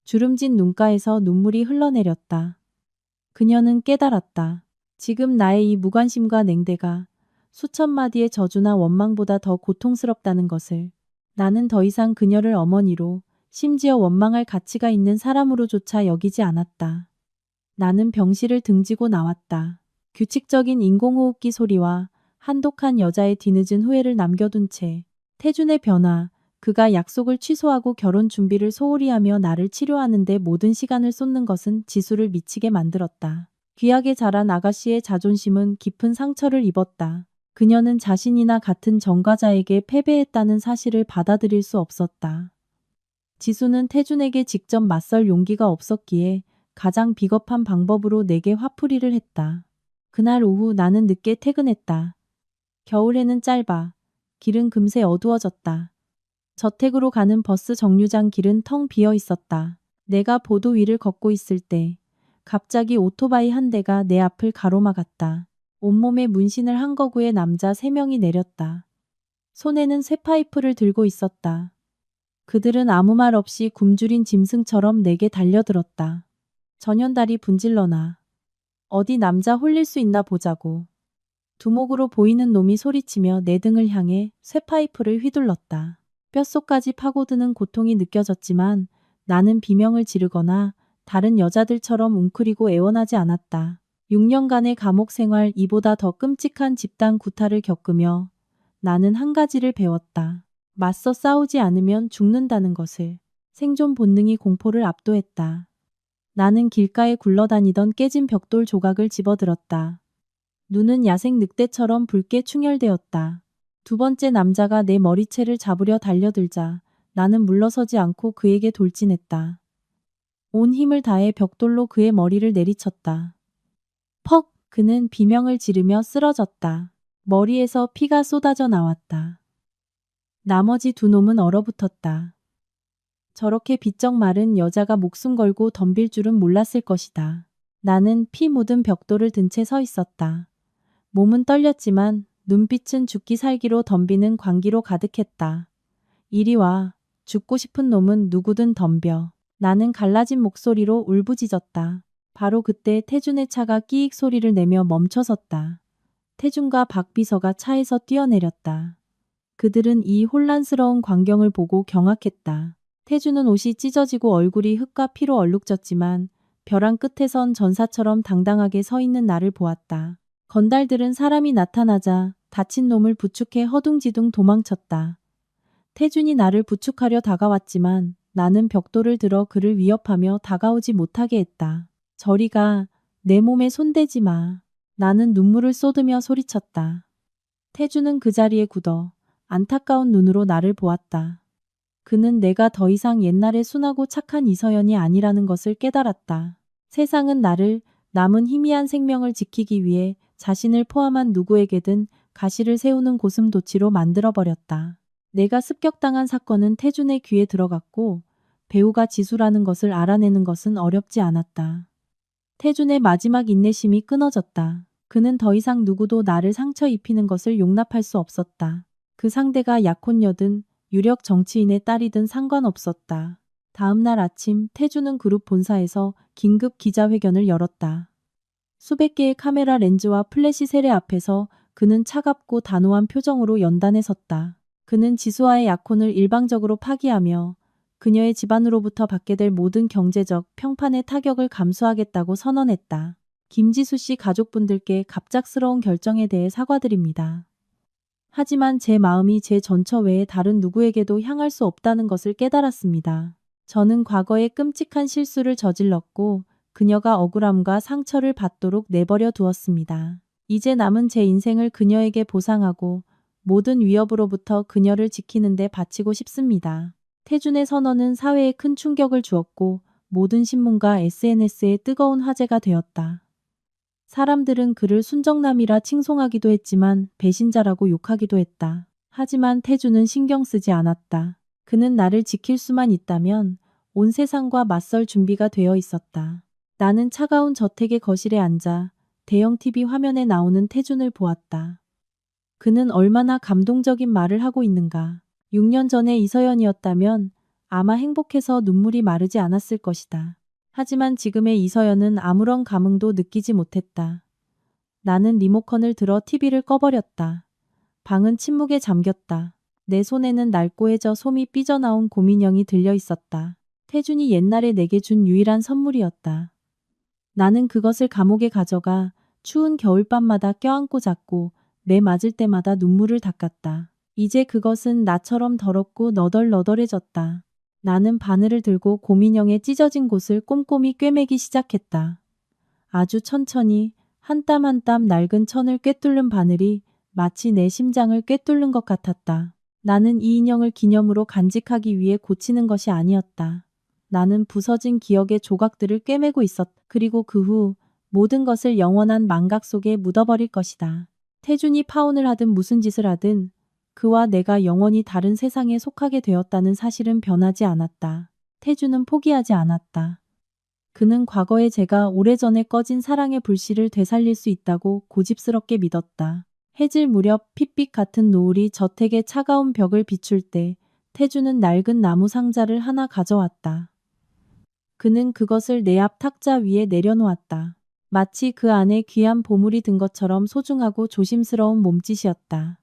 주름진 눈가에서 눈물이 흘러내렸다. 그녀는 깨달았다. 지금 나의 이 무관심과 냉대가 수천 마디의 저주나 원망보다 더 고통스럽다는 것을. 나는 더 이상 그녀를 어머니로, 심지어 원망할 가치가 있는 사람으로조차 여기지 않았다. 나는 병실을 등지고 나왔다. 규칙적인 인공호흡기 소리와 한독한 여자의 뒤늦은 후회를 남겨둔 채 태준의 변화, 그가 약속을 취소하고 결혼 준비를 소홀히 하며 나를 치료하는 데 모든 시간을 쏟는 것은 지수를 미치게 만들었다. 귀하게 자란 아가씨의 자존심은 깊은 상처를 입었다. 그녀는 자신이나 같은 전과자에게 패배했다는 사실을 받아들일 수 없었다. 지수는 태준에게 직접 맞설 용기가 없었기에 가장 비겁한 방법으로 내게 화풀이를 했다. 그날 오후 나는 늦게 퇴근했다. 겨울에는 짧아. 길은 금세 어두워졌다. 저택으로 가는 버스 정류장 길은 텅 비어 있었다. 내가 보도 위를 걷고 있을 때 갑자기 오토바이 한 대가 내 앞을 가로막았다. 온몸에 문신을 한 거구의 남자 3명이 내렸다. 손에는 쇠파이프를 들고 있었다. 그들은 아무 말 없이 굶주린 짐승처럼 내게 달려들었다. 전연달이 분질러나. 어디 남자 홀릴 수 있나 보자고. 두목으로 보이는 놈이 소리치며 내 등을 향해 쇠파이프를 휘둘렀다. 뼛속까지 파고드는 고통이 느껴졌지만 나는 비명을 지르거나 다른 여자들처럼 웅크리고 애원하지 않았다. 6년간의 감옥 생활, 이보다 더 끔찍한 집단 구타를 겪으며 나는 한 가지를 배웠다. 맞서 싸우지 않으면 죽는다는 것을. 생존 본능이 공포를 압도했다. 나는 길가에 굴러다니던 깨진 벽돌 조각을 집어들었다. 눈은 야생 늑대처럼 붉게 충혈되었다. 두 번째 남자가 내 머리채를 잡으려 달려들자 나는 물러서지 않고 그에게 돌진했다. 온 힘을 다해 벽돌로 그의 머리를 내리쳤다. 퍽! 그는 비명을 지르며 쓰러졌다. 머리에서 피가 쏟아져 나왔다. 나머지 두 놈은 얼어붙었다. 저렇게 비쩍 마른 여자가 목숨 걸고 덤빌 줄은 몰랐을 것이다. 나는 피 묻은 벽돌을 든 채 서 있었다. 몸은 떨렸지만 눈빛은 죽기 살기로 덤비는 광기로 가득했다. 이리 와. 죽고 싶은 놈은 누구든 덤벼. 나는 갈라진 목소리로 울부짖었다. 바로 그때 태준의 차가 끼익 소리를 내며 멈춰섰다. 태준과 박 비서가 차에서 뛰어내렸다. 그들은 이 혼란스러운 광경을 보고 경악했다. 태준은 옷이 찢어지고 얼굴이 흙과 피로 얼룩졌지만 벼랑 끝에선 전사처럼 당당하게 서 있는 나를 보았다. 건달들은 사람이 나타나자 다친 놈을 부축해 허둥지둥 도망쳤다. 태준이 나를 부축하려 다가왔지만 나는 벽돌을 들어 그를 위협하며 다가오지 못하게 했다. 저리 가. 내 몸에 손대지 마. 나는 눈물을 쏟으며 소리쳤다. 태준은 그 자리에 굳어 안타까운 눈으로 나를 보았다. 그는 내가 더 이상 옛날의 순하고 착한 이서연이 아니라는 것을 깨달았다. 세상은 나를, 남은 희미한 생명을 지키기 위해 자신을 포함한 누구에게든 가시를 세우는 고슴도치로 만들어버렸다. 내가 습격당한 사건은 태준의 귀에 들어갔고 배우가 지수라는 것을 알아내는 것은 어렵지 않았다. 태준의 마지막 인내심이 끊어졌다. 그는 더 이상 누구도 나를 상처 입히는 것을 용납할 수 없었다. 그 상대가 약혼녀든 유력 정치인의 딸이든 상관없었다. 다음 날 아침 태준은 그룹 본사에서 긴급 기자회견을 열었다. 수백 개의 카메라 렌즈와 플래시 세례 앞에서 그는 차갑고 단호한 표정으로 연단에 섰다. 그는 지수와의 약혼을 일방적으로 파기하며 그녀의 집안으로부터 받게 될 모든 경제적, 평판의 타격을 감수하겠다고 선언했다. 김지수 씨 가족분들께 갑작스러운 결정에 대해 사과드립니다. 하지만 제 마음이 제 전처 외에 다른 누구에게도 향할 수 없다는 것을 깨달았습니다. 저는 과거에 끔찍한 실수를 저질렀고 그녀가 억울함과 상처를 받도록 내버려 두었습니다. 이제 남은 제 인생을 그녀에게 보상하고 모든 위협으로부터 그녀를 지키는 데 바치고 싶습니다. 태준의 선언은 사회에 큰 충격을 주었고 모든 신문과 SNS에 뜨거운 화제가 되었다. 사람들은 그를 순정남이라 칭송하기도 했지만 배신자라고 욕하기도 했다. 하지만 태주는 신경 쓰지 않았다. 그는 나를 지킬 수만 있다면 온 세상과 맞설 준비가 되어 있었다. 나는 차가운 저택의 거실에 앉아 대형 TV 화면에 나오는 태준을 보았다. 그는 얼마나 감동적인 말을 하고 있는가. 6년 전의 이서연이었다면 아마 행복해서 눈물이 마르지 않았을 것이다. 하지만 지금의 이서연은 아무런 감흥도 느끼지 못했다. 나는 리모컨을 들어 TV를 꺼버렸다. 방은 침묵에 잠겼다. 내 손에는 낡고해져 솜이 삐져나온 곰인형이 들려 있었다. 태준이 옛날에 내게 준 유일한 선물이었다. 나는 그것을 감옥에 가져가 추운 겨울밤마다 껴안고 잤고 매 맞을 때마다 눈물을 닦았다. 이제 그것은 나처럼 더럽고 너덜너덜해졌다. 나는 바늘을 들고 곰인형의 찢어진 곳을 꼼꼼히 꿰매기 시작했다. 아주 천천히 한 땀 한 땀 낡은 천을 꿰뚫는 바늘이 마치 내 심장을 꿰뚫는 것 같았다. 나는 이 인형을 기념으로 간직하기 위해 고치는 것이 아니었다. 나는 부서진 기억의 조각들을 꿰매고 있었다. 그리고 그 후 모든 것을 영원한 망각 속에 묻어버릴 것이다. 태준이 파혼을 하든 무슨 짓을 하든 그와 내가 영원히 다른 세상에 속하게 되었다는 사실은 변하지 않았다. 태준은 포기하지 않았다. 그는 과거에 제가 오래전에 꺼진 사랑의 불씨를 되살릴 수 있다고 고집스럽게 믿었다. 해질 무렵 핏빛 같은 노을이 저택의 차가운 벽을 비출 때 태준은 낡은 나무 상자를 하나 가져왔다. 그는 그것을 내 앞 탁자 위에 내려놓았다. 마치 그 안에 귀한 보물이 든 것처럼 소중하고 조심스러운 몸짓이었다.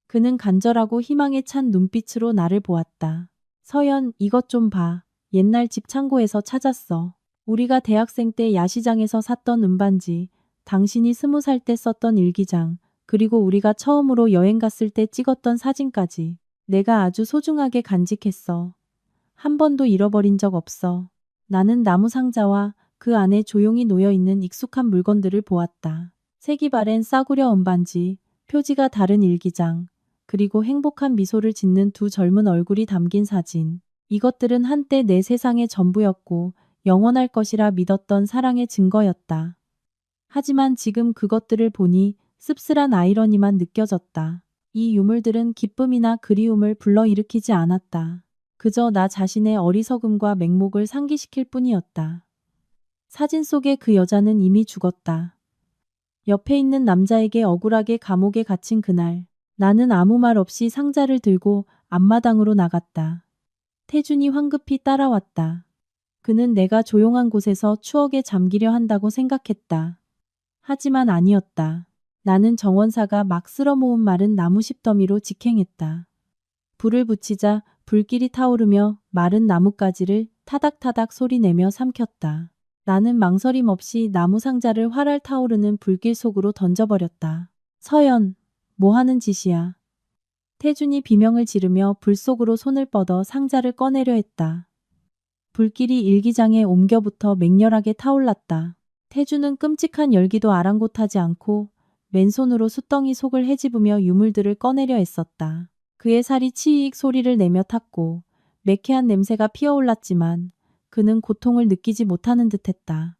그는 간절하고 희망에 찬 눈빛으로 나를 보았다. 서연, 이것 좀 봐. 옛날 집 창고에서 찾았어. 우리가 대학생 때 야시장에서 샀던 은반지, 당신이 20살 때 썼던 일기장, 그리고 우리가 처음으로 여행 갔을 때 찍었던 사진까지. 내가 아주 소중하게 간직했어. 한 번도 잃어버린 적 없어. 나는 나무 상자와 그 안에 조용히 놓여있는 익숙한 물건들을 보았다. 색이 바랜 싸구려 은반지, 표지가 다른 일기장, 그리고 행복한 미소를 짓는 두 젊은 얼굴이 담긴 사진. 이것들은 한때 내 세상의 전부였고 영원할 것이라 믿었던 사랑의 증거였다. 하지만 지금 그것들을 보니 씁쓸한 아이러니만 느껴졌다. 이 유물들은 기쁨이나 그리움을 불러일으키지 않았다. 그저 나 자신의 어리석음과 맹목을 상기시킬 뿐이었다. 사진 속의 그 여자는 이미 죽었다. 옆에 있는 남자에게 억울하게 감옥에 갇힌 그날, 나는 아무 말 없이 상자를 들고 앞마당으로 나갔다. 태준이 황급히 따라왔다. 그는 내가 조용한 곳에서 추억에 잠기려 한다고 생각했다. 하지만 아니었다. 나는 정원사가 막 쓸어모은 마른 나무 십더미로 직행했다. 불을 붙이자 불길이 타오르며 마른 나뭇가지를 타닥타닥 소리내며 삼켰다. 나는 망설임 없이 나무 상자를 활활 타오르는 불길 속으로 던져버렸다. 서연, 뭐 하는 짓이야? 태준이 비명을 지르며 불 속으로 손을 뻗어 상자를 꺼내려 했다. 불길이 일기장에 옮겨붙어 맹렬하게 타올랐다. 태준은 끔찍한 열기도 아랑곳하지 않고 맨손으로 숫덩이 속을 헤집으며 유물들을 꺼내려 했었다. 그의 살이 치익 소리를 내며 탔고 매캐한 냄새가 피어올랐지만 그는 고통을 느끼지 못하는 듯했다.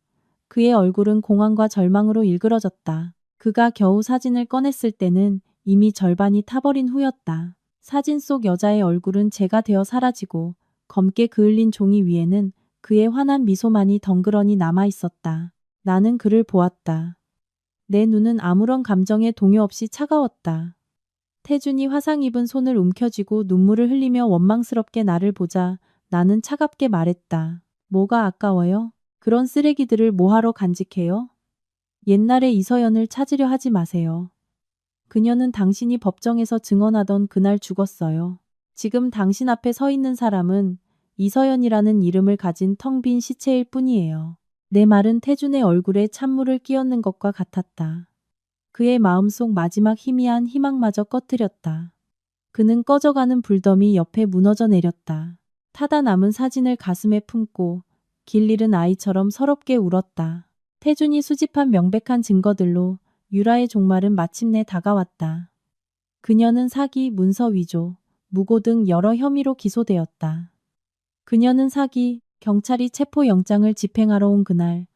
그의 얼굴은 공황과 절망으로 일그러졌다. 그가 겨우 사진을 꺼냈을 때는 이미 절반이 타버린 후였다. 사진 속 여자의 얼굴은 재가 되어 사라지고 검게 그을린 종이 위에는 그의 환한 미소만이 덩그러니 남아있었다. 나는 그를 보았다. 내 눈은 아무런 감정에 동요 없이 차가웠다. 태준이 화상 입은 손을 움켜쥐고 눈물을 흘리며 원망스럽게 나를 보자 나는 차갑게 말했다. 뭐가 아까워요? 그런 쓰레기들을 뭐하러 간직해요? 옛날의 이서연을 찾으려 하지 마세요. 그녀는 당신이 법정에서 증언하던 그날 죽었어요. 지금 당신 앞에 서 있는 사람은 이서연이라는 이름을 가진 텅 빈 시체일 뿐이에요. 내 말은 태준의 얼굴에 찬물을 끼얹는 것과 같았다. 그의 마음속 마지막 희미한 희망마저 꺼뜨렸다. 그는 꺼져가는 불더미 옆에 무너져 내렸다. 타다 남은 사진을 가슴에 품고 길 잃은 아이처럼 서럽게 울었다. 태준이 수집한 명백한 증거들로 유라의 종말은 마침내 다가왔다. 그녀는 사기, 문서 위조, 무고 등 여러 혐의로 기소되었다. 그녀는 사기, 경찰이 체포영장을 집행하러 온 그날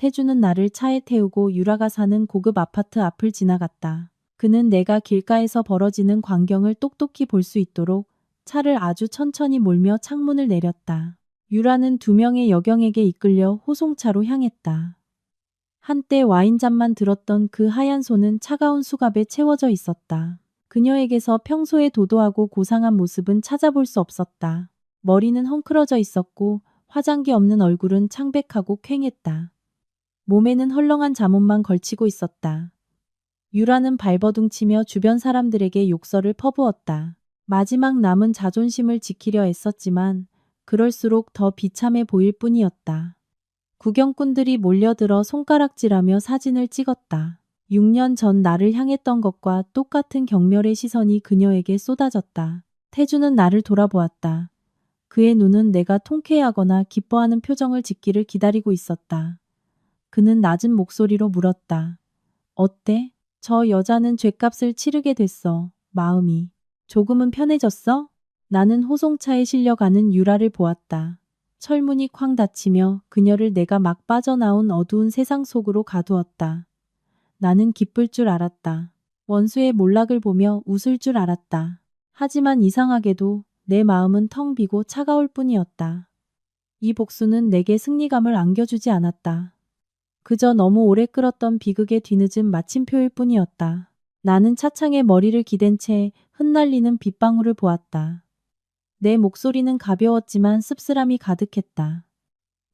태주는 나를 차에 태우고 유라가 사는 고급 아파트 앞을 지나갔다. 그는 내가 길가에서 벌어지는 광경을 똑똑히 볼 수 있도록 차를 아주 천천히 몰며 창문을 내렸다. 유라는 2명의 여경에게 이끌려 호송차로 향했다. 한때 와인잔만 들었던 그 하얀 손은 차가운 수갑에 채워져 있었다. 그녀에게서 평소에 도도하고 고상한 모습은 찾아볼 수 없었다. 머리는 헝클어져 있었고 화장기 없는 얼굴은 창백하고 퀭했다. 몸에는 헐렁한 잠옷만 걸치고 있었다. 유라는 발버둥치며 주변 사람들에게 욕설을 퍼부었다. 마지막 남은 자존심을 지키려 애썼지만 그럴수록 더 비참해 보일 뿐이었다. 구경꾼들이 몰려들어 손가락질하며 사진을 찍었다. 6년 전 나를 향했던 것과 똑같은 경멸의 시선이 그녀에게 쏟아졌다. 태주는 나를 돌아보았다. 그의 눈은 내가 통쾌해하거나 기뻐하는 표정을 짓기를 기다리고 있었다. 그는 낮은 목소리로 물었다. 어때? 저 여자는 죗값을 치르게 됐어. 마음이 조금은 편해졌어? 나는 호송차에 실려가는 유라를 보았다. 철문이 쾅 닫히며 그녀를 내가 막 빠져나온 어두운 세상 속으로 가두었다. 나는 기쁠 줄 알았다. 원수의 몰락을 보며 웃을 줄 알았다. 하지만 이상하게도 내 마음은 텅 비고 차가울 뿐이었다. 이 복수는 내게 승리감을 안겨주지 않았다. 그저 너무 오래 끌었던 비극의 뒤늦은 마침표일 뿐이었다. 나는 차창에 머리를 기댄 채 흩날리는 빗방울을 보았다. 내 목소리는 가벼웠지만 씁쓸함이 가득했다.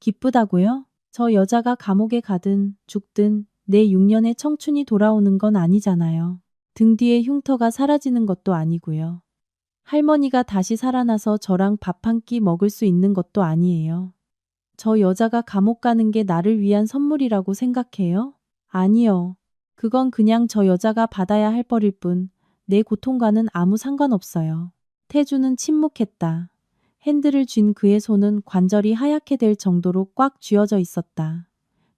기쁘다고요? 저 여자가 감옥에 가든 죽든 내 6년의 청춘이 돌아오는 건 아니잖아요. 등 뒤에 흉터가 사라지는 것도 아니고요. 할머니가 다시 살아나서 저랑 밥 한 끼 먹을 수 있는 것도 아니에요. 저 여자가 감옥 가는 게 나를 위한 선물이라고 생각해요? 아니요. 그건 그냥 저 여자가 받아야 할 벌일 뿐 내 고통과는 아무 상관없어요. 태주는 침묵했다. 핸들을 쥔 그의 손은 관절이 하얗게 될 정도로 꽉 쥐어져 있었다.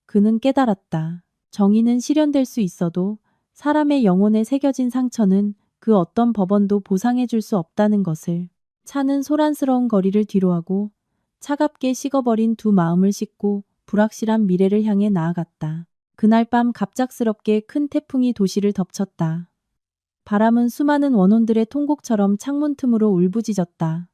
그는 깨달았다. 정의는 실현될 수 있어도 사람의 영혼에 새겨진 상처는 그 어떤 법원도 보상해 줄 수 없다는 것을. 차는 소란스러운 거리를 뒤로하고 차갑게 식어버린 두 마음을 싣고 불확실한 미래를 향해 나아갔다. 그날 밤 갑작스럽게 큰 태풍이 도시를 덮쳤다. 바람은 수많은 원혼들의 통곡처럼 창문 틈으로 울부짖었다.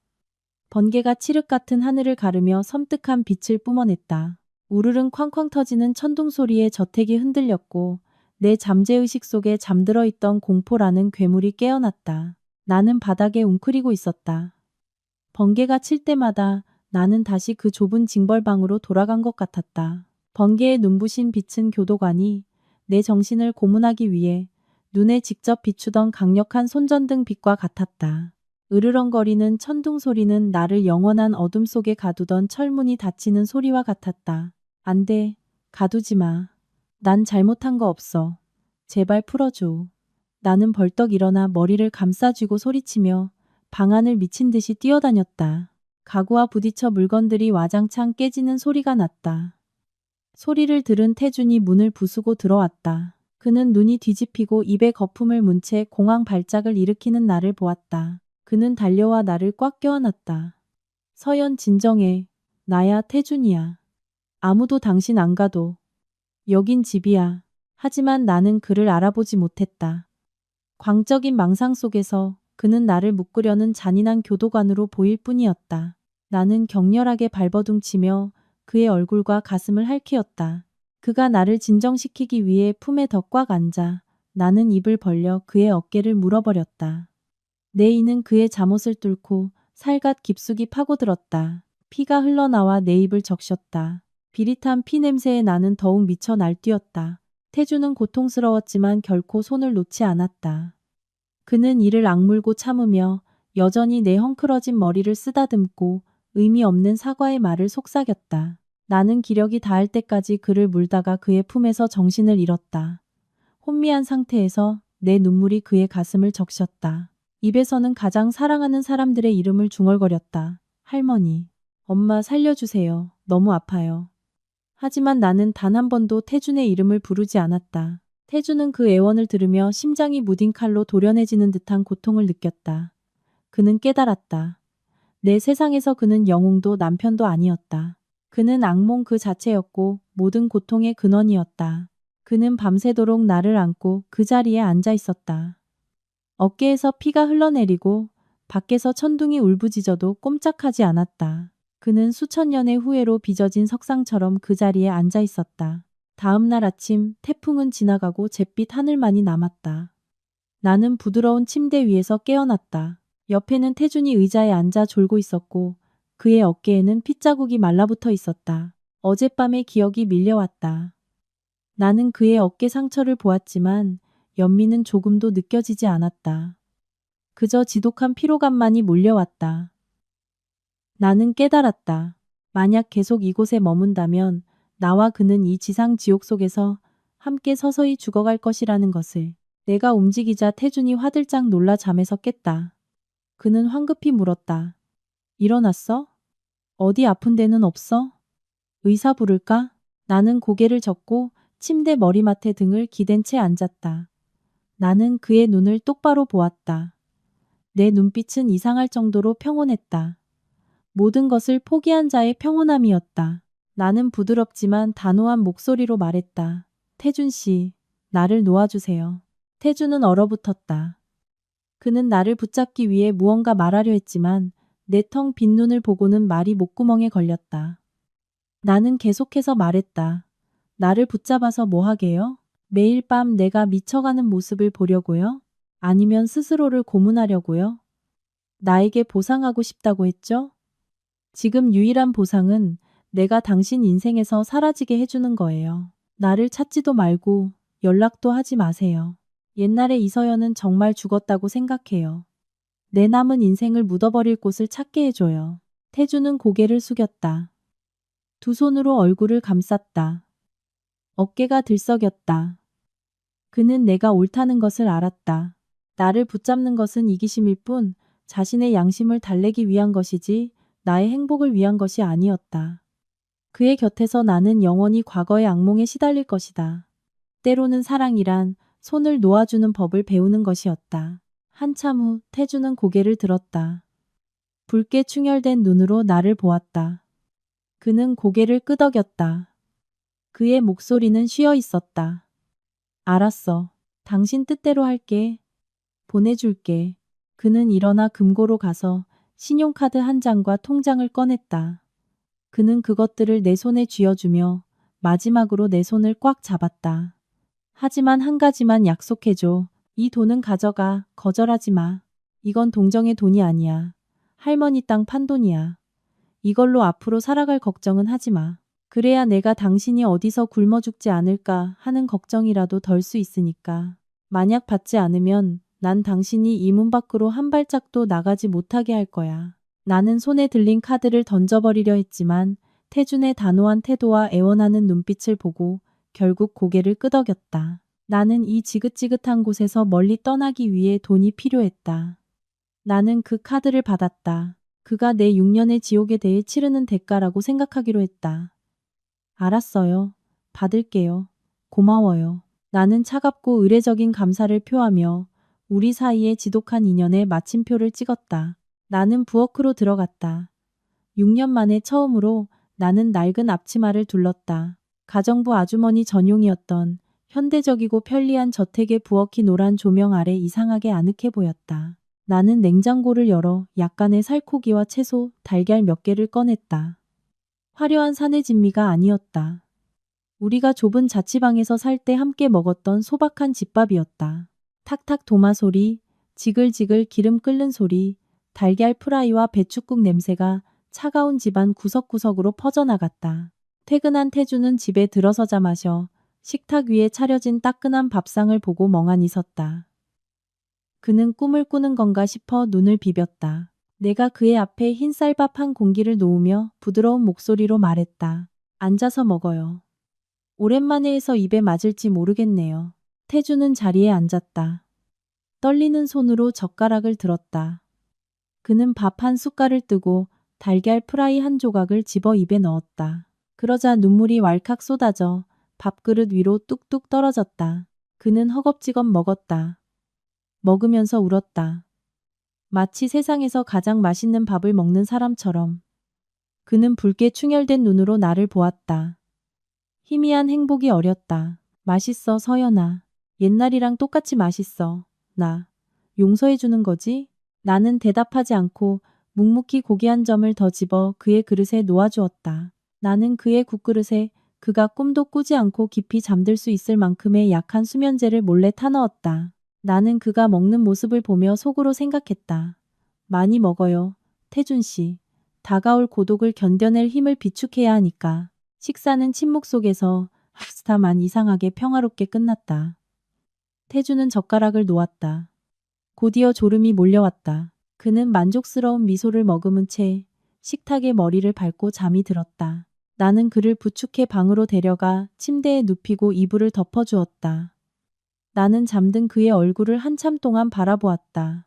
번개가 칠흑 같은 하늘을 가르며 섬뜩한 빛을 뿜어냈다. 우르릉 쾅쾅 터지는 천둥 소리에 저택이 흔들렸고 내 잠재의식 속에 잠들어 있던 공포라는 괴물이 깨어났다. 나는 바닥에 웅크리고 있었다. 번개가 칠 때마다 나는 다시 그 좁은 징벌방으로 돌아간 것 같았다. 번개에 눈부신 빛은 교도관이 내 정신을 고문하기 위해 눈에 직접 비추던 강력한 손전등 빛과 같았다. 으르렁거리는 천둥 소리는 나를 영원한 어둠 속에 가두던 철문이 닫히는 소리와 같았다. 안 돼. 가두지 마. 난 잘못한 거 없어. 제발 풀어줘. 나는 벌떡 일어나 머리를 감싸쥐고 소리치며 방 안을 미친 듯이 뛰어다녔다. 가구와 부딪혀 물건들이 와장창 깨지는 소리가 났다. 소리를 들은 태준이 문을 부수고 들어왔다. 그는 눈이 뒤집히고 입에 거품을 문 채 공황 발작을 일으키는 나를 보았다. 그는 달려와 나를 꽉 껴안았다. 서연 진정해. 나야 태준이야. 아무도 당신 안 가도. 여긴 집이야. 하지만 나는 그를 알아보지 못했다. 광적인 망상 속에서 그는 나를 묶으려는 잔인한 교도관으로 보일 뿐이었다. 나는 격렬하게 발버둥치며 그의 얼굴과 가슴을 핥히었다. 그가 나를 진정시키기 위해 품에 더 꽉 앉아 나는 입을 벌려 그의 어깨를 물어버렸다. 내 이는 그의 잠옷을 뚫고 살갗 깊숙이 파고들었다. 피가 흘러나와 내 입을 적셨다. 비릿한 피 냄새에 나는 더욱 미쳐 날뛰었다. 태주는 고통스러웠지만 결코 손을 놓지 않았다. 그는 이를 악물고 참으며 여전히 내 헝클어진 머리를 쓰다듬고 의미 없는 사과의 말을 속삭였다. 나는 기력이 닿을 때까지 그를 물다가 그의 품에서 정신을 잃었다. 혼미한 상태에서 내 눈물이 그의 가슴을 적셨다. 입에서는 가장 사랑하는 사람들의 이름을 중얼거렸다. 할머니, 엄마 살려주세요. 너무 아파요. 하지만 나는 단 한 번도 태준의 이름을 부르지 않았다. 태준은 그 애원을 들으며 심장이 무딘 칼로 도련해지는 듯한 고통을 느꼈다. 그는 깨달았다. 내 세상에서 그는 영웅도 남편도 아니었다. 그는 악몽 그 자체였고 모든 고통의 근원이었다. 그는 밤새도록 나를 안고 그 자리에 앉아 있었다. 어깨에서 피가 흘러내리고 밖에서 천둥이 울부짖어도 꼼짝하지 않았다. 그는 수천 년의 후회로 빚어진 석상처럼 그 자리에 앉아 있었다. 다음 날 아침 태풍은 지나가고 잿빛 하늘만이 남았다. 나는 부드러운 침대 위에서 깨어났다. 옆에는 태준이 의자에 앉아 졸고 있었고 그의 어깨에는 핏자국이 말라붙어 있었다. 어젯밤의 기억이 밀려왔다. 나는 그의 어깨 상처를 보았지만 연민은 조금도 느껴지지 않았다. 그저 지독한 피로감만이 몰려왔다. 나는 깨달았다. 만약 계속 이곳에 머문다면 나와 그는 이 지상 지옥 속에서 함께 서서히 죽어갈 것이라는 것을. 내가 움직이자 태준이 화들짝 놀라 잠에서 깼다. 그는 황급히 물었다. 일어났어? 어디 아픈 데는 없어? 의사 부를까? 나는 고개를 젓고 침대 머리맡에 등을 기댄 채 앉았다. 나는 그의 눈을 똑바로 보았다. 내 눈빛은 이상할 정도로 평온했다. 모든 것을 포기한 자의 평온함이었다. 나는 부드럽지만 단호한 목소리로 말했다. 태준 씨, 나를 놓아주세요. 태준은 얼어붙었다. 그는 나를 붙잡기 위해 무언가 말하려 했지만 내 텅 빈 눈을 보고는 말이 목구멍에 걸렸다. 나는 계속해서 말했다. 나를 붙잡아서 뭐 하게요? 매일 밤 내가 미쳐가는 모습을 보려고요? 아니면 스스로를 고문하려고요? 나에게 보상하고 싶다고 했죠? 지금 유일한 보상은 내가 당신 인생에서 사라지게 해주는 거예요. 나를 찾지도 말고 연락도 하지 마세요. 옛날에 이서연은 정말 죽었다고 생각해요. 내 남은 인생을 묻어버릴 곳을 찾게 해줘요. 태주는 고개를 숙였다. 두 손으로 얼굴을 감쌌다. 어깨가 들썩였다. 그는 내가 옳다는 것을 알았다. 나를 붙잡는 것은 이기심일 뿐 자신의 양심을 달래기 위한 것이지 나의 행복을 위한 것이 아니었다. 그의 곁에서 나는 영원히 과거의 악몽에 시달릴 것이다. 때로는 사랑이란 손을 놓아주는 법을 배우는 것이었다. 한참 후 태주는 고개를 들었다. 붉게 충혈된 눈으로 나를 보았다. 그는 고개를 끄덕였다. 그의 목소리는 쉬어 있었다. 알았어. 당신 뜻대로 할게. 보내줄게. 그는 일어나 금고로 가서 신용카드 한 장과 통장을 꺼냈다. 그는 그것들을 내 손에 쥐어주며 마지막으로 내 손을 꽉 잡았다. 하지만 한 가지만 약속해줘. 이 돈은 가져가. 거절하지 마. 이건 동정의 돈이 아니야. 할머니 땅 판 돈이야. 이걸로 앞으로 살아갈 걱정은 하지 마. 그래야 내가 당신이 어디서 굶어 죽지 않을까 하는 걱정이라도 덜 수 있으니까. 만약 받지 않으면 난 당신이 이 문 밖으로 한 발짝도 나가지 못하게 할 거야. 나는 손에 들린 카드를 던져버리려 했지만 태준의 단호한 태도와 애원하는 눈빛을 보고 결국 고개를 끄덕였다. 나는 이 지긋지긋한 곳에서 멀리 떠나기 위해 돈이 필요했다. 나는 그 카드를 받았다. 그가 내 6년의 지옥에 대해 치르는 대가라고 생각하기로 했다. 알았어요. 받을게요. 고마워요. 나는 차갑고 의례적인 감사를 표하며 우리 사이의 지독한 인연에 마침표를 찍었다. 나는 부엌으로 들어갔다. 6년 만에 처음으로 나는 낡은 앞치마를 둘렀다. 가정부 아주머니 전용이었던 현대적이고 편리한 저택의 부엌이 노란 조명 아래 이상하게 아늑해 보였다. 나는 냉장고를 열어 약간의 살코기와 채소, 달걀 몇 개를 꺼냈다. 화려한 사내 진미가 아니었다. 우리가 좁은 자취방에서 살 때 함께 먹었던 소박한 집밥이었다. 탁탁 도마 소리, 지글지글 기름 끓는 소리, 달걀 프라이와 배춧국 냄새가 차가운 집안 구석구석으로 퍼져나갔다. 퇴근한 태주는 집에 들어서자 마셔 식탁 위에 차려진 따끈한 밥상을 보고 멍하니 섰다. 그는 꿈을 꾸는 건가 싶어 눈을 비볐다. 내가 그의 앞에 흰 쌀밥 한 공기를 놓으며 부드러운 목소리로 말했다. 앉아서 먹어요. 오랜만에 해서 입에 맞을지 모르겠네요. 태주는 자리에 앉았다. 떨리는 손으로 젓가락을 들었다. 그는 밥 한 숟갈을 뜨고 달걀 프라이 한 조각을 집어 입에 넣었다. 그러자 눈물이 왈칵 쏟아져 밥그릇 위로 뚝뚝 떨어졌다. 그는 허겁지겁 먹었다. 먹으면서 울었다. 마치 세상에서 가장 맛있는 밥을 먹는 사람처럼. 그는 붉게 충혈된 눈으로 나를 보았다. 희미한 행복이 어렸다. 맛있어, 서연아. 옛날이랑 똑같이 맛있어. 나 용서해주는 거지? 나는 대답하지 않고 묵묵히 고기 한 점을 더 집어 그의 그릇에 놓아주었다. 나는 그의 국그릇에 그가 꿈도 꾸지 않고 깊이 잠들 수 있을 만큼의 약한 수면제를 몰래 타넣었다. 나는 그가 먹는 모습을 보며 속으로 생각했다. 많이 먹어요, 태준 씨. 다가올 고독을 견뎌낼 힘을 비축해야 하니까. 식사는 침묵 속에서 다만 이상하게 평화롭게 끝났다. 태준은 젓가락을 놓았다. 곧이어 졸음이 몰려왔다. 그는 만족스러운 미소를 머금은 채 식탁에 머리를 밟고 잠이 들었다. 나는 그를 부축해 방으로 데려가 침대에 눕히고 이불을 덮어주었다. 나는 잠든 그의 얼굴을 한참 동안 바라보았다.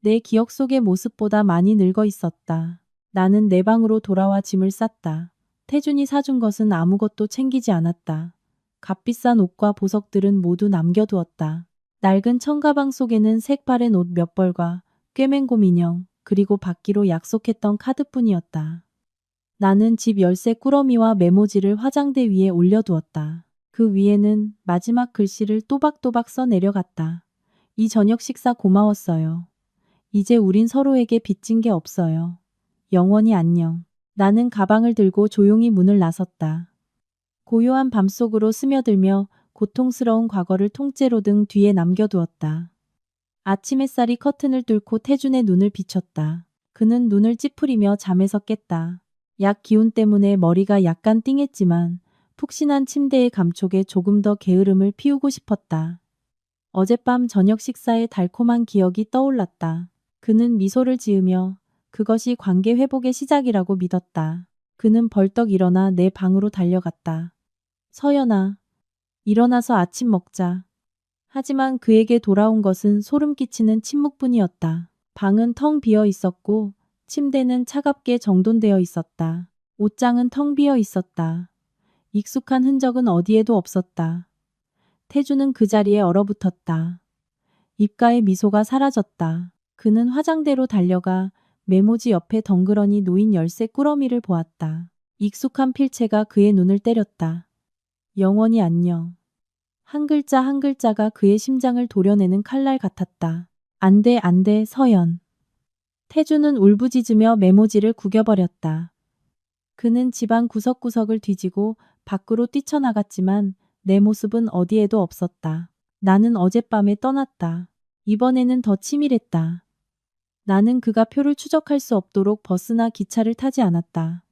내 기억 속의 모습보다 많이 늙어 있었다. 나는 내 방으로 돌아와 짐을 쌌다. 태준이 사준 것은 아무것도 챙기지 않았다. 값비싼 옷과 보석들은 모두 남겨두었다. 낡은 청가방 속에는 색바랜 옷 몇 벌과 꿰맨곰 인형, 그리고 받기로 약속했던 카드뿐이었다. 나는 집 열쇠 꾸러미와 메모지를 화장대 위에 올려두었다. 그 위에는 마지막 글씨를 또박또박 써 내려갔다. 이 저녁 식사 고마웠어요. 이제 우린 서로에게 빚진 게 없어요. 영원히 안녕. 나는 가방을 들고 조용히 문을 나섰다. 고요한 밤속으로 스며들며 고통스러운 과거를 통째로 등 뒤에 남겨두었다. 아침 햇살이 커튼을 뚫고 태준의 눈을 비췄다. 그는 눈을 찌푸리며 잠에서 깼다. 약 기운 때문에 머리가 약간 띵했지만 푹신한 침대의 감촉에 조금 더 게으름을 피우고 싶었다. 어젯밤 저녁 식사의 달콤한 기억이 떠올랐다. 그는 미소를 지으며 그것이 관계 회복의 시작이라고 믿었다. 그는 벌떡 일어나 내 방으로 달려갔다. 서연아, 일어나서 아침 먹자. 하지만 그에게 돌아온 것은 소름 끼치는 침묵뿐이었다. 방은 텅 비어 있었고 침대는 차갑게 정돈되어 있었다. 옷장은 텅 비어 있었다. 익숙한 흔적은 어디에도 없었다. 태주는 그 자리에 얼어붙었다. 입가의 미소가 사라졌다. 그는 화장대로 달려가 메모지 옆에 덩그러니 놓인 열쇠 꾸러미를 보았다. 익숙한 필체가 그의 눈을 때렸다. 영원히 안녕. 한 글자 한 글자가 그의 심장을 도려내는 칼날 같았다. 안 돼, 안 돼, 서연. 태주는 울부짖으며 메모지를 구겨버렸다. 그는 집안 구석구석을 뒤지고 밖으로 뛰쳐나갔지만 내 모습은 어디에도 없었다. 나는 어젯밤에 떠났다. 이번에는 더 치밀했다. 나는 그가 표를 추적할 수 없도록 버스나 기차를 타지 않았다.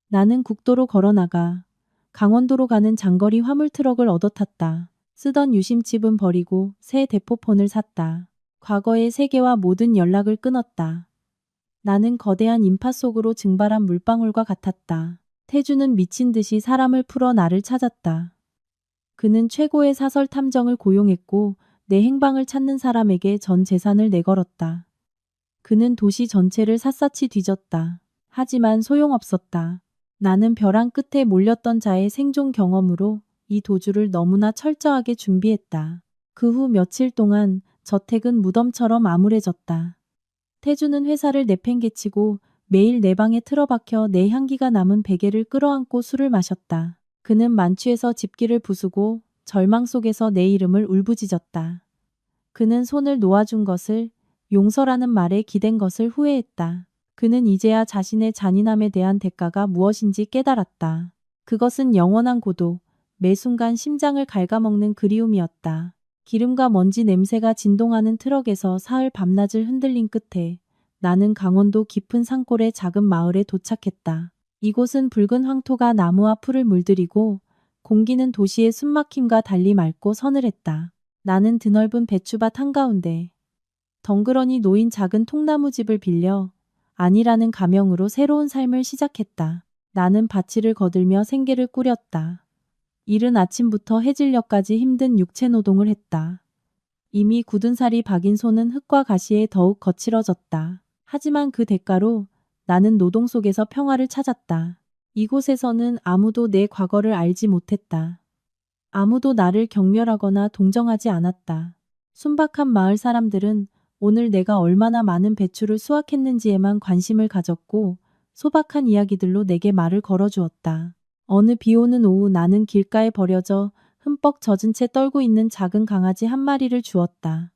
나는 국도로 걸어나가 강원도로 가는 장거리 화물 트럭을 얻어 탔다. 쓰던 유심칩은 버리고 새 대포폰을 샀다. 과거의 세계와 모든 연락을 끊었다. 나는 거대한 인파 속으로 증발한 물방울과 같았다. 태주는 미친 듯이 사람을 풀어 나를 찾았다. 그는 최고의 사설 탐정을 고용했고 내 행방을 찾는 사람에게 전 재산을 내걸었다. 그는 도시 전체를 샅샅이 뒤졌다. 하지만 소용없었다. 나는 벼랑 끝에 몰렸던 자의 생존 경험으로 이 도주를 너무나 철저하게 준비했다. 그 후 며칠 동안 저택은 무덤처럼 암울해졌다. 태주는 회사를 내팽개치고 매일 내 방에 틀어박혀 내 향기가 남은 베개를 끌어안고 술을 마셨다. 그는 만취해서 집기를 부수고 절망 속에서 내 이름을 울부짖었다. 그는 손을 놓아준 것을, 용서라는 말에 기댄 것을 후회했다. 그는 이제야 자신의 잔인함에 대한 대가가 무엇인지 깨달았다. 그것은 영원한 고독, 매 순간 심장을 갉아먹는 그리움이었다. 기름과 먼지 냄새가 진동하는 트럭에서 사흘 밤낮을 흔들린 끝에 나는 강원도 깊은 산골의 작은 마을에 도착했다. 이곳은 붉은 황토가 나무와 풀을 물들이고 공기는 도시의 숨막힘과 달리 맑고 서늘했다. 나는 드넓은 배추밭 한가운데 덩그러니 놓인 작은 통나무집을 빌려 아니라는 가명으로 새로운 삶을 시작했다. 나는 바치를 거들며 생계를 꾸렸다. 이른 아침부터 해질녘까지 힘든 육체 노동을 했다. 이미 굳은 살이 박인 손은 흙과 가시에 더욱 거칠어졌다. 하지만 그 대가로 나는 노동 속에서 평화를 찾았다. 이곳에서는 아무도 내 과거를 알지 못했다. 아무도 나를 경멸하거나 동정하지 않았다. 순박한 마을 사람들은 오늘 내가 얼마나 많은 배추를 수확했는지에만 관심을 가졌고 소박한 이야기들로 내게 말을 걸어주었다. 어느 비 오는 오후 나는 길가에 버려져 흠뻑 젖은 채 떨고 있는 작은 강아지 한 마리를 주었다.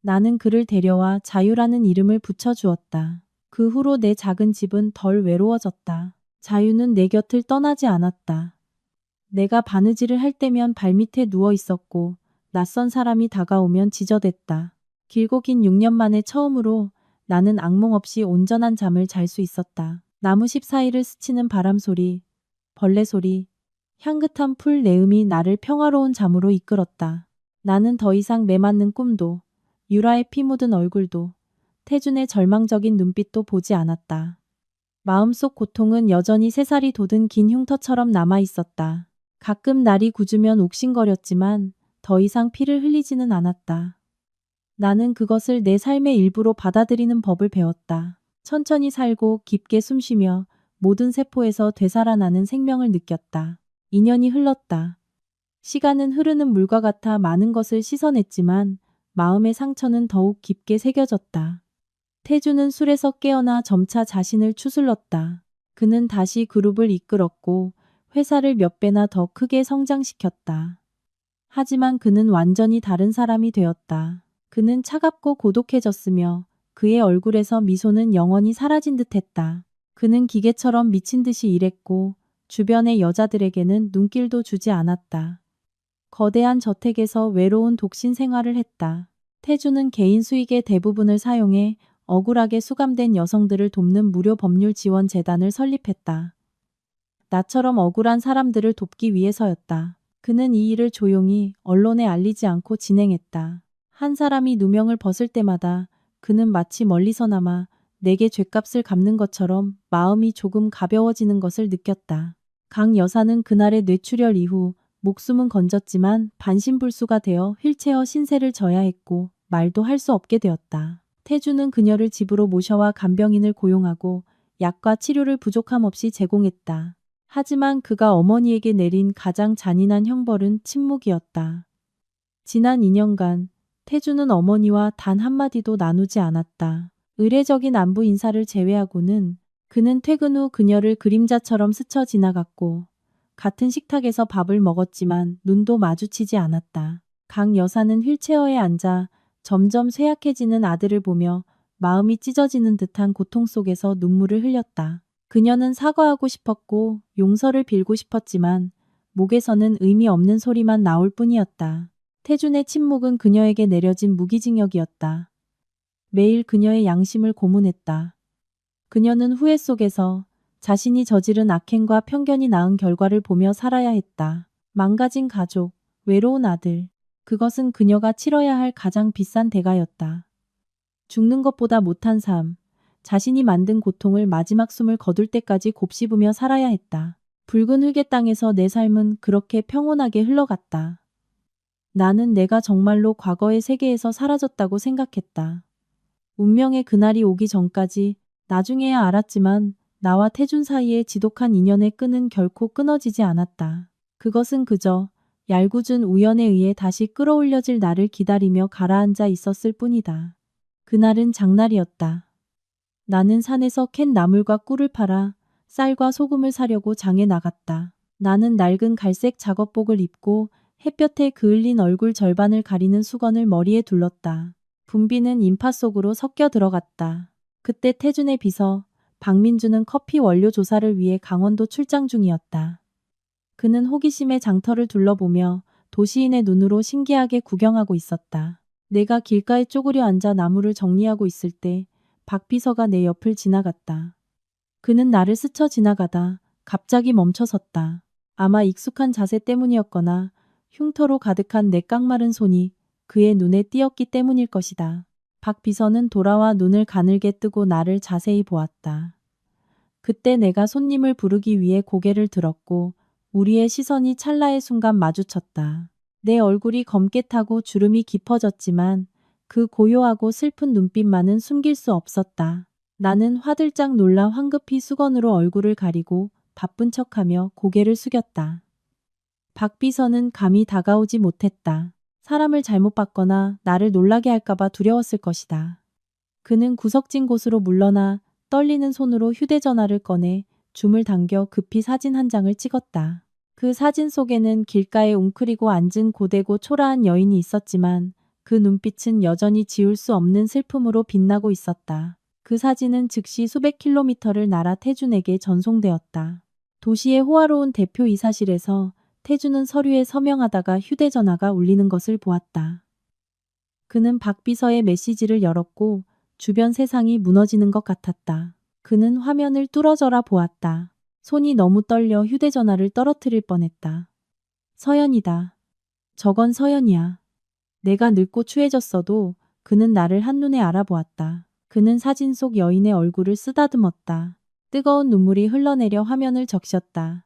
나는 그를 데려와 자유라는 이름을 붙여주었다. 그 후로 내 작은 집은 덜 외로워졌다. 자유는 내 곁을 떠나지 않았다. 내가 바느질을 할 때면 발밑에 누워 있었고 낯선 사람이 다가오면 지저댔다. 길고 긴 6년 만에 처음으로 나는 악몽 없이 온전한 잠을 잘 수 있었다. 나무십 사이를 스치는 바람 소리, 벌레 소리, 향긋한 풀 내음이 나를 평화로운 잠으로 이끌었다. 나는 더 이상 매맞는 꿈도, 유라의 피 묻은 얼굴도, 태준의 절망적인 눈빛도 보지 않았다. 마음속 고통은 여전히 새살이 돋은 긴 흉터처럼 남아 있었다. 가끔 날이 굳으면 옥신거렸지만 더 이상 피를 흘리지는 않았다. 나는 그것을 내 삶의 일부로 받아들이는 법을 배웠다. 천천히 살고 깊게 숨쉬며 모든 세포에서 되살아나는 생명을 느꼈다. 2년이 흘렀다. 시간은 흐르는 물과 같아 많은 것을 씻어냈지만 마음의 상처는 더욱 깊게 새겨졌다. 태주는 술에서 깨어나 점차 자신을 추슬렀다. 그는 다시 그룹을 이끌었고 회사를 몇 배나 더 크게 성장시켰다. 하지만 그는 완전히 다른 사람이 되었다. 그는 차갑고 고독해졌으며 그의 얼굴에서 미소는 영원히 사라진 듯했다. 그는 기계처럼 미친 듯이 일했고 주변의 여자들에게는 눈길도 주지 않았다. 거대한 저택에서 외로운 독신 생활을 했다. 태주는 개인 수익의 대부분을 사용해 억울하게 수감된 여성들을 돕는 무료 법률 지원 재단을 설립했다. 나처럼 억울한 사람들을 돕기 위해서였다. 그는 이 일을 조용히 언론에 알리지 않고 진행했다. 한 사람이 누명을 벗을 때마다 그는 마치 멀리서나마 내게 죗값을 갚는 것처럼 마음이 조금 가벼워지는 것을 느꼈다. 강 여사는 그날의 뇌출혈 이후 목숨은 건졌지만 반신불수가 되어 휠체어 신세를 져야 했고 말도 할 수 없게 되었다. 태주는 그녀를 집으로 모셔와 간병인을 고용하고 약과 치료를 부족함 없이 제공했다. 하지만 그가 어머니에게 내린 가장 잔인한 형벌은 침묵이었다. 지난 2년간 태주는 어머니와 단 한마디도 나누지 않았다. 의례적인 안부 인사를 제외하고는 그는 퇴근 후 그녀를 그림자처럼 스쳐 지나갔고 같은 식탁에서 밥을 먹었지만 눈도 마주치지 않았다. 강 여사는 휠체어에 앉아 점점 쇠약해지는 아들을 보며 마음이 찢어지는 듯한 고통 속에서 눈물을 흘렸다. 그녀는 사과하고 싶었고 용서를 빌고 싶었지만 목에서는 의미 없는 소리만 나올 뿐이었다. 태준의 침묵은 그녀에게 내려진 무기징역이었다. 매일 그녀의 양심을 고문했다. 그녀는 후회 속에서 자신이 저지른 악행과 편견이 낳은 결과를 보며 살아야 했다. 망가진 가족, 외로운 아들. 그것은 그녀가 치러야 할 가장 비싼 대가였다. 죽는 것보다 못한 삶. 자신이 만든 고통을 마지막 숨을 거둘 때까지 곱씹으며 살아야 했다. 붉은 흙의 땅에서 내 삶은 그렇게 평온하게 흘러갔다. 나는 내가 정말로 과거의 세계에서 사라졌다고 생각했다. 운명의 그날이 오기 전까지 나중에야 알았지만 나와 태준 사이의 지독한 인연의 끈은 결코 끊어지지 않았다. 그것은 그저 얄궂은 우연에 의해 다시 끌어올려질 나를 기다리며 가라앉아 있었을 뿐이다. 그날은 장날이었다. 나는 산에서 캔 나물과 꿀을 팔아 쌀과 소금을 사려고 장에 나갔다. 나는 낡은 갈색 작업복을 입고 햇볕에 그을린 얼굴 절반을 가리는 수건을 머리에 둘렀다. 분비는 인파 속으로 섞여 들어갔다. 그때 태준의 비서 박민주는 커피 원료 조사를 위해 강원도 출장 중이었다. 그는 호기심에 장터를 둘러보며 도시인의 눈으로 신기하게 구경하고 있었다. 내가 길가에 쪼그려 앉아 나무를 정리하고 있을 때 박 비서가 내 옆을 지나갔다. 그는 나를 스쳐 지나가다 갑자기 멈춰섰다. 아마 익숙한 자세 때문이었거나 흉터로 가득한 내 깡마른 손이 그의 눈에 띄었기 때문일 것이다. 박 비서는 돌아와 눈을 가늘게 뜨고 나를 자세히 보았다. 그때 내가 손님을 부르기 위해 고개를 들었고 우리의 시선이 찰나의 순간 마주쳤다. 내 얼굴이 검게 타고 주름이 깊어졌지만 그 고요하고 슬픈 눈빛만은 숨길 수 없었다. 나는 화들짝 놀라 황급히 수건으로 얼굴을 가리고 바쁜 척하며 고개를 숙였다. 박 비서는 감히 다가오지 못했다. 사람을 잘못 봤거나 나를 놀라게 할까봐 두려웠을 것이다. 그는 구석진 곳으로 물러나 떨리는 손으로 휴대전화를 꺼내 줌을 당겨 급히 사진 한 장을 찍었다. 그 사진 속에는 길가에 웅크리고 앉은 고되고 초라한 여인이 있었지만 그 눈빛은 여전히 지울 수 없는 슬픔으로 빛나고 있었다. 그 사진은 즉시 수백 킬로미터를 날아 태준에게 전송되었다. 도시의 호화로운 대표이사실에서 태준은 서류에 서명하다가 휴대전화가 울리는 것을 보았다. 그는 박 비서의 메시지를 열었고 주변 세상이 무너지는 것 같았다. 그는 화면을 뚫어져라 보았다. 손이 너무 떨려 휴대전화를 떨어뜨릴 뻔했다. 서연이다. 저건 서연이야. 내가 늙고 추해졌어도 그는 나를 한눈에 알아보았다. 그는 사진 속 여인의 얼굴을 쓰다듬었다. 뜨거운 눈물이 흘러내려 화면을 적셨다.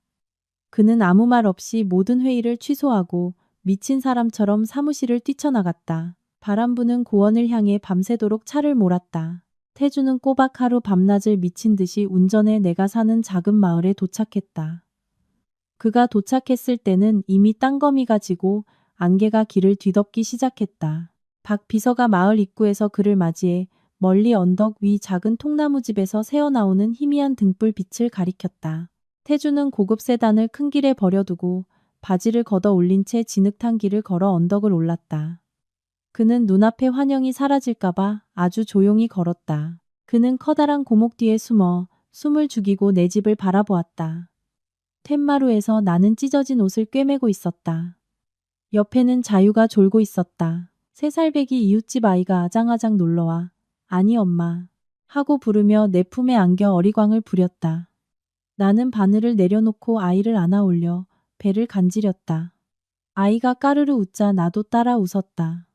그는 아무 말 없이 모든 회의를 취소하고 미친 사람처럼 사무실을 뛰쳐나갔다. 바람 부는 고원을 향해 밤새도록 차를 몰았다. 태주는 꼬박 하루 밤낮을 미친 듯이 운전해 내가 사는 작은 마을에 도착했다. 그가 도착했을 때는 이미 땅거미가 지고 안개가 길을 뒤덮기 시작했다. 박 비서가 마을 입구에서 그를 맞이해 멀리 언덕 위 작은 통나무집에서 새어나오는 희미한 등불 빛을 가리켰다. 태주는 고급 세단을 큰 길에 버려두고 바지를 걷어 올린 채 진흙탕 길을 걸어 언덕을 올랐다. 그는 눈앞의 환영이 사라질까봐 아주 조용히 걸었다. 그는 커다란 고목 뒤에 숨어 숨을 죽이고 내 집을 바라보았다. 텐마루에서 나는 찢어진 옷을 꿰매고 있었다. 옆에는 자유가 졸고 있었다. 3살배기 이웃집 아이가 아장아장 놀러와 아니 엄마 하고 부르며 내 품에 안겨 어리광을 부렸다. 나는 바늘을 내려놓고 아이를 안아 올려 배를 간지렸다. 아이가 까르르 웃자 나도 따라 웃었다.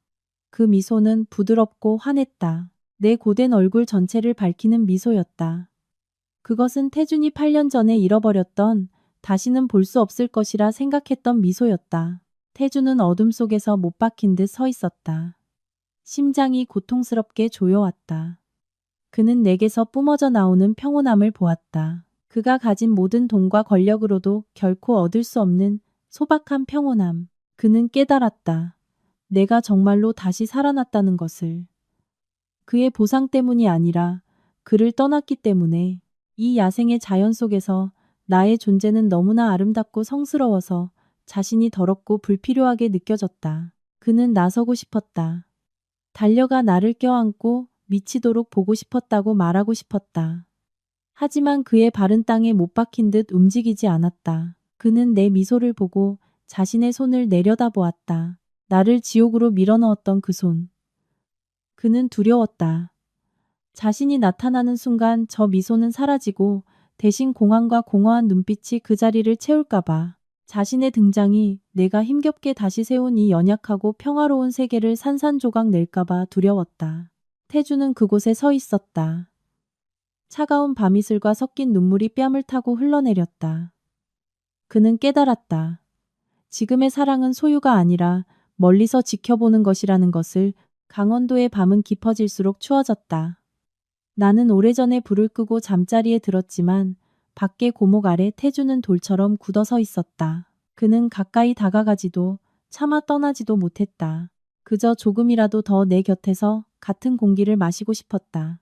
그 미소는 부드럽고 환했다. 내 고된 얼굴 전체를 밝히는 미소였다. 그것은 태준이 8년 전에 잃어버렸던 다시는 볼 수 없을 것이라 생각했던 미소였다. 태준은 어둠 속에서 못 박힌 듯 서 있었다. 심장이 고통스럽게 조여왔다. 그는 내게서 뿜어져 나오는 평온함을 보았다. 그가 가진 모든 돈과 권력으로도 결코 얻을 수 없는 소박한 평온함. 그는 깨달았다. 내가 정말로 다시 살아났다는 것을. 그의 보상 때문이 아니라 그를 떠났기 때문에. 이 야생의 자연 속에서 나의 존재는 너무나 아름답고 성스러워서 자신이 더럽고 불필요하게 느껴졌다. 그는 나서고 싶었다. 달려가 나를 껴안고 미치도록 보고 싶었다고 말하고 싶었다. 하지만 그의 발은 땅에 못 박힌 듯 움직이지 않았다. 그는 내 미소를 보고 자신의 손을 내려다보았다. 나를 지옥으로 밀어넣었던 그 손. 그는 두려웠다. 자신이 나타나는 순간 저 미소는 사라지고 대신 공황과 공허한 눈빛이 그 자리를 채울까봐. 자신의 등장이 내가 힘겹게 다시 세운 이 연약하고 평화로운 세계를 산산조각 낼까봐 두려웠다. 태주는 그곳에 서 있었다. 차가운 밤이슬과 섞인 눈물이 뺨을 타고 흘러내렸다. 그는 깨달았다. 지금의 사랑은 소유가 아니라 멀리서 지켜보는 것이라는 것을. 강원도의 밤은 깊어질수록 추워졌다. 나는 오래전에 불을 끄고 잠자리에 들었지만 밖에 고목 아래 태주는 돌처럼 굳어서 있었다. 그는 가까이 다가가지도 차마 떠나지도 못했다. 그저 조금이라도 더 내 곁에서 같은 공기를 마시고 싶었다.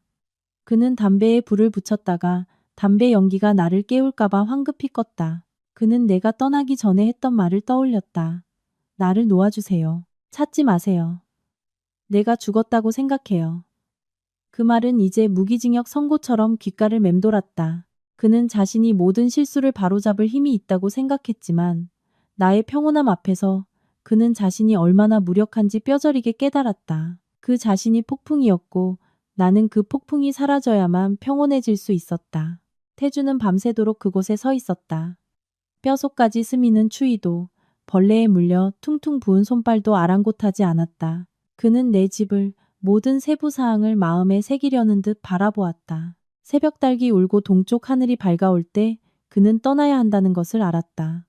그는 담배에 불을 붙였다가 담배 연기가 나를 깨울까봐 황급히 껐다. 그는 내가 떠나기 전에 했던 말을 떠올렸다. 나를 놓아주세요. 찾지 마세요. 내가 죽었다고 생각해요. 그 말은 이제 무기징역 선고처럼 귓가를 맴돌았다. 그는 자신이 모든 실수를 바로잡을 힘이 있다고 생각했지만 나의 평온함 앞에서 그는 자신이 얼마나 무력한지 뼈저리게 깨달았다. 그 자신이 폭풍이었고 나는 그 폭풍이 사라져야만 평온해질 수 있었다. 태주는 밤새도록 그곳에 서 있었다. 뼛속까지 스미는 추위도 벌레에 물려 퉁퉁 부은 손발도 아랑곳하지 않았다. 그는 내 집을 모든 세부 사항을 마음에 새기려는 듯 바라보았다. 새벽 달기 울고 동쪽 하늘이 밝아올 때 그는 떠나야 한다는 것을 알았다.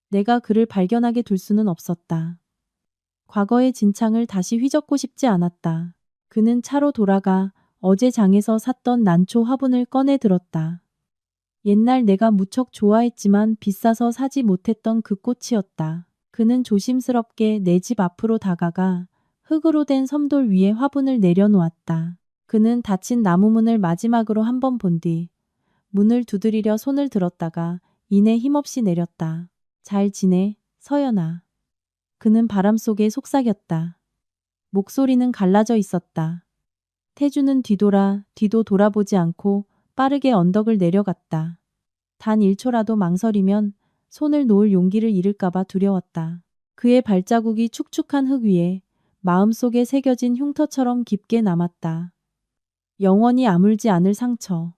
내가 그를 발견하게 둘 수는 없었다. 과거의 진창을 다시 휘젓고 싶지 않았다. 그는 차로 돌아가 어제 장에서 샀던 난초 화분을 꺼내 들었다. 옛날 내가 무척 좋아했지만 비싸서 사지 못했던 그 꽃이었다. 그는 조심스럽게 내 집 앞으로 다가가 흙으로 된 섬돌 위에 화분을 내려놓았다. 그는 닫힌 나무 문을 마지막으로 한 번 본 뒤 문을 두드리려 손을 들었다가 이내 힘없이 내렸다. 잘 지내, 서연아. 그는 바람 속에 속삭였다. 목소리는 갈라져 있었다. 태주는 뒤도 돌아보지 않고 빠르게 언덕을 내려갔다. 단 1초라도 망설이면 손을 놓을 용기를 잃을까봐 두려웠다. 그의 발자국이 축축한 흙 위에 마음속에 새겨진 흉터처럼 깊게 남았다. 영원히 아물지 않을 상처.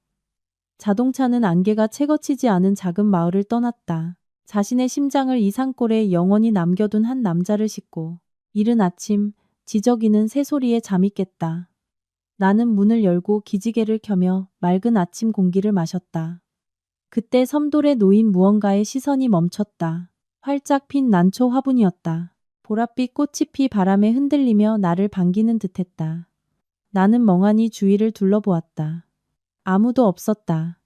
자동차는 안개가 채거치지 않은 작은 마을을 떠났다. 자신의 심장을 이 산골에 영원히 남겨둔 한 남자를 싣고. 이른 아침 지저귀는 새소리에 잠이 깼다. 나는 문을 열고 기지개를 켜며 맑은 아침 공기를 마셨다. 그때 섬돌에 놓인 무언가에 시선이 멈췄다. 활짝 핀 난초 화분이었다. 보랏빛 꽃이 피 바람에 흔들리며 나를 반기는 듯했다. 나는 멍하니 주위를 둘러보았다. 아무도 없었다.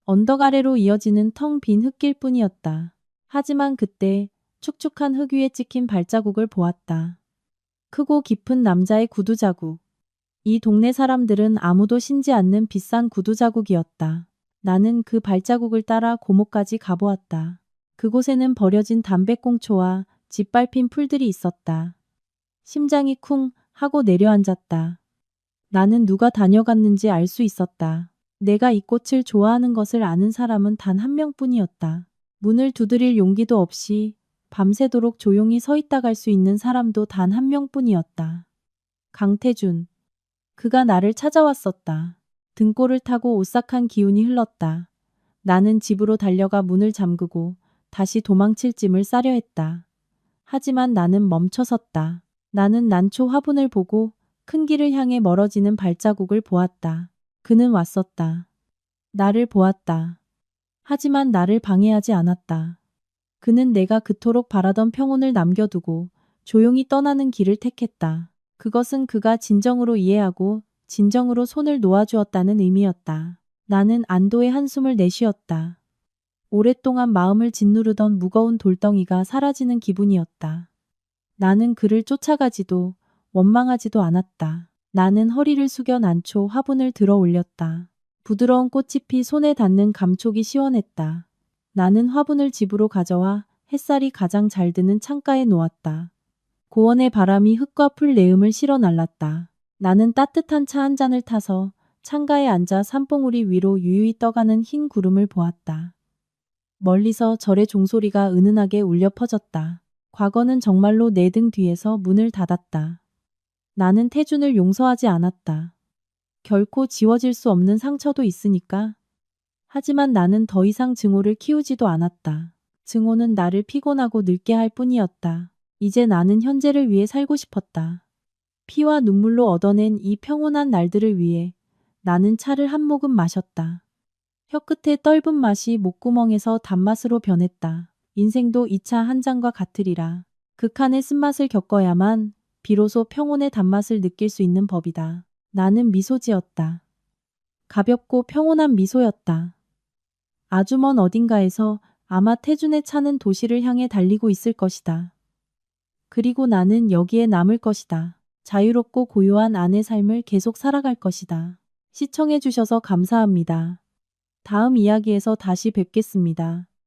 언덕 아래로 이어지는 텅 빈 흙길뿐이었다. 하지만 그때 축축한 흙 위에 찍힌 발자국을 보았다. 크고 깊은 남자의 구두 자국. 이 동네 사람들은 아무도 신지 않는 비싼 구두 자국이었다. 나는 그 발자국을 따라 고목까지 가보았다. 그곳에는 버려진 담배꽁초와 짓밟힌 풀들이 있었다. 심장이 쿵 하고 내려앉았다. 나는 누가 다녀갔는지 알 수 있었다. 내가 이 꽃을 좋아하는 것을 아는 사람은 단 한 명뿐이었다. 문을 두드릴 용기도 없이 밤새도록 조용히 서 있다 갈 수 있는 사람도 단 한 명뿐이었다. 강태준. 그가 나를 찾아왔었다. 등골을 타고 오싹한 기운이 흘렀다. 나는 집으로 달려가 문을 잠그고 다시 도망칠 짐을 싸려 했다. 하지만 나는 멈춰섰다. 나는 난초 화분을 보고 큰 길을 향해 멀어지는 발자국을 보았다. 그는 왔었다. 나를 보았다. 하지만 나를 방해하지 않았다. 그는 내가 그토록 바라던 평온을 남겨두고 조용히 떠나는 길을 택했다. 그것은 그가 진정으로 이해하고 진정으로 손을 놓아주었다는 의미였다. 나는 안도의 한숨을 내쉬었다. 오랫동안 마음을 짓누르던 무거운 돌덩이가 사라지는 기분이었다. 나는 그를 쫓아가지도 원망하지도 않았다. 나는 허리를 숙여 난초 화분을 들어 올렸다. 부드러운 꽃이 피 손에 닿는 감촉이 시원했다. 나는 화분을 집으로 가져와 햇살이 가장 잘 드는 창가에 놓았다. 고원의 바람이 흙과 풀 내음을 실어 날랐다. 나는 따뜻한 차 한 잔을 타서 창가에 앉아 산봉우리 위로 유유히 떠가는 흰 구름을 보았다. 멀리서 절의 종소리가 은은하게 울려 퍼졌다. 과거는 정말로 내 등 뒤에서 문을 닫았다. 나는 태준을 용서하지 않았다. 결코 지워질 수 없는 상처도 있으니까. 하지만 나는 더 이상 증오를 키우지도 않았다. 증오는 나를 피곤하고 늙게 할 뿐이었다. 이제 나는 현재를 위해 살고 싶었다. 피와 눈물로 얻어낸 이 평온한 날들을 위해 나는 차를 한 모금 마셨다. 혀끝의 떫은 맛이 목구멍에서 단맛으로 변했다. 인생도 이 차 한 잔과 같으리라. 극한의 쓴맛을 겪어야만 비로소 평온의 단맛을 느낄 수 있는 법이다. 나는 미소 지었다. 가볍고 평온한 미소였다. 아주 먼 어딘가에서 아마 태준의 차는 도시를 향해 달리고 있을 것이다. 그리고 나는 여기에 남을 것이다. 자유롭고 고요한 아내 삶을 계속 살아갈 것이다. 시청해 주셔서 감사합니다. 다음 이야기에서 다시 뵙겠습니다.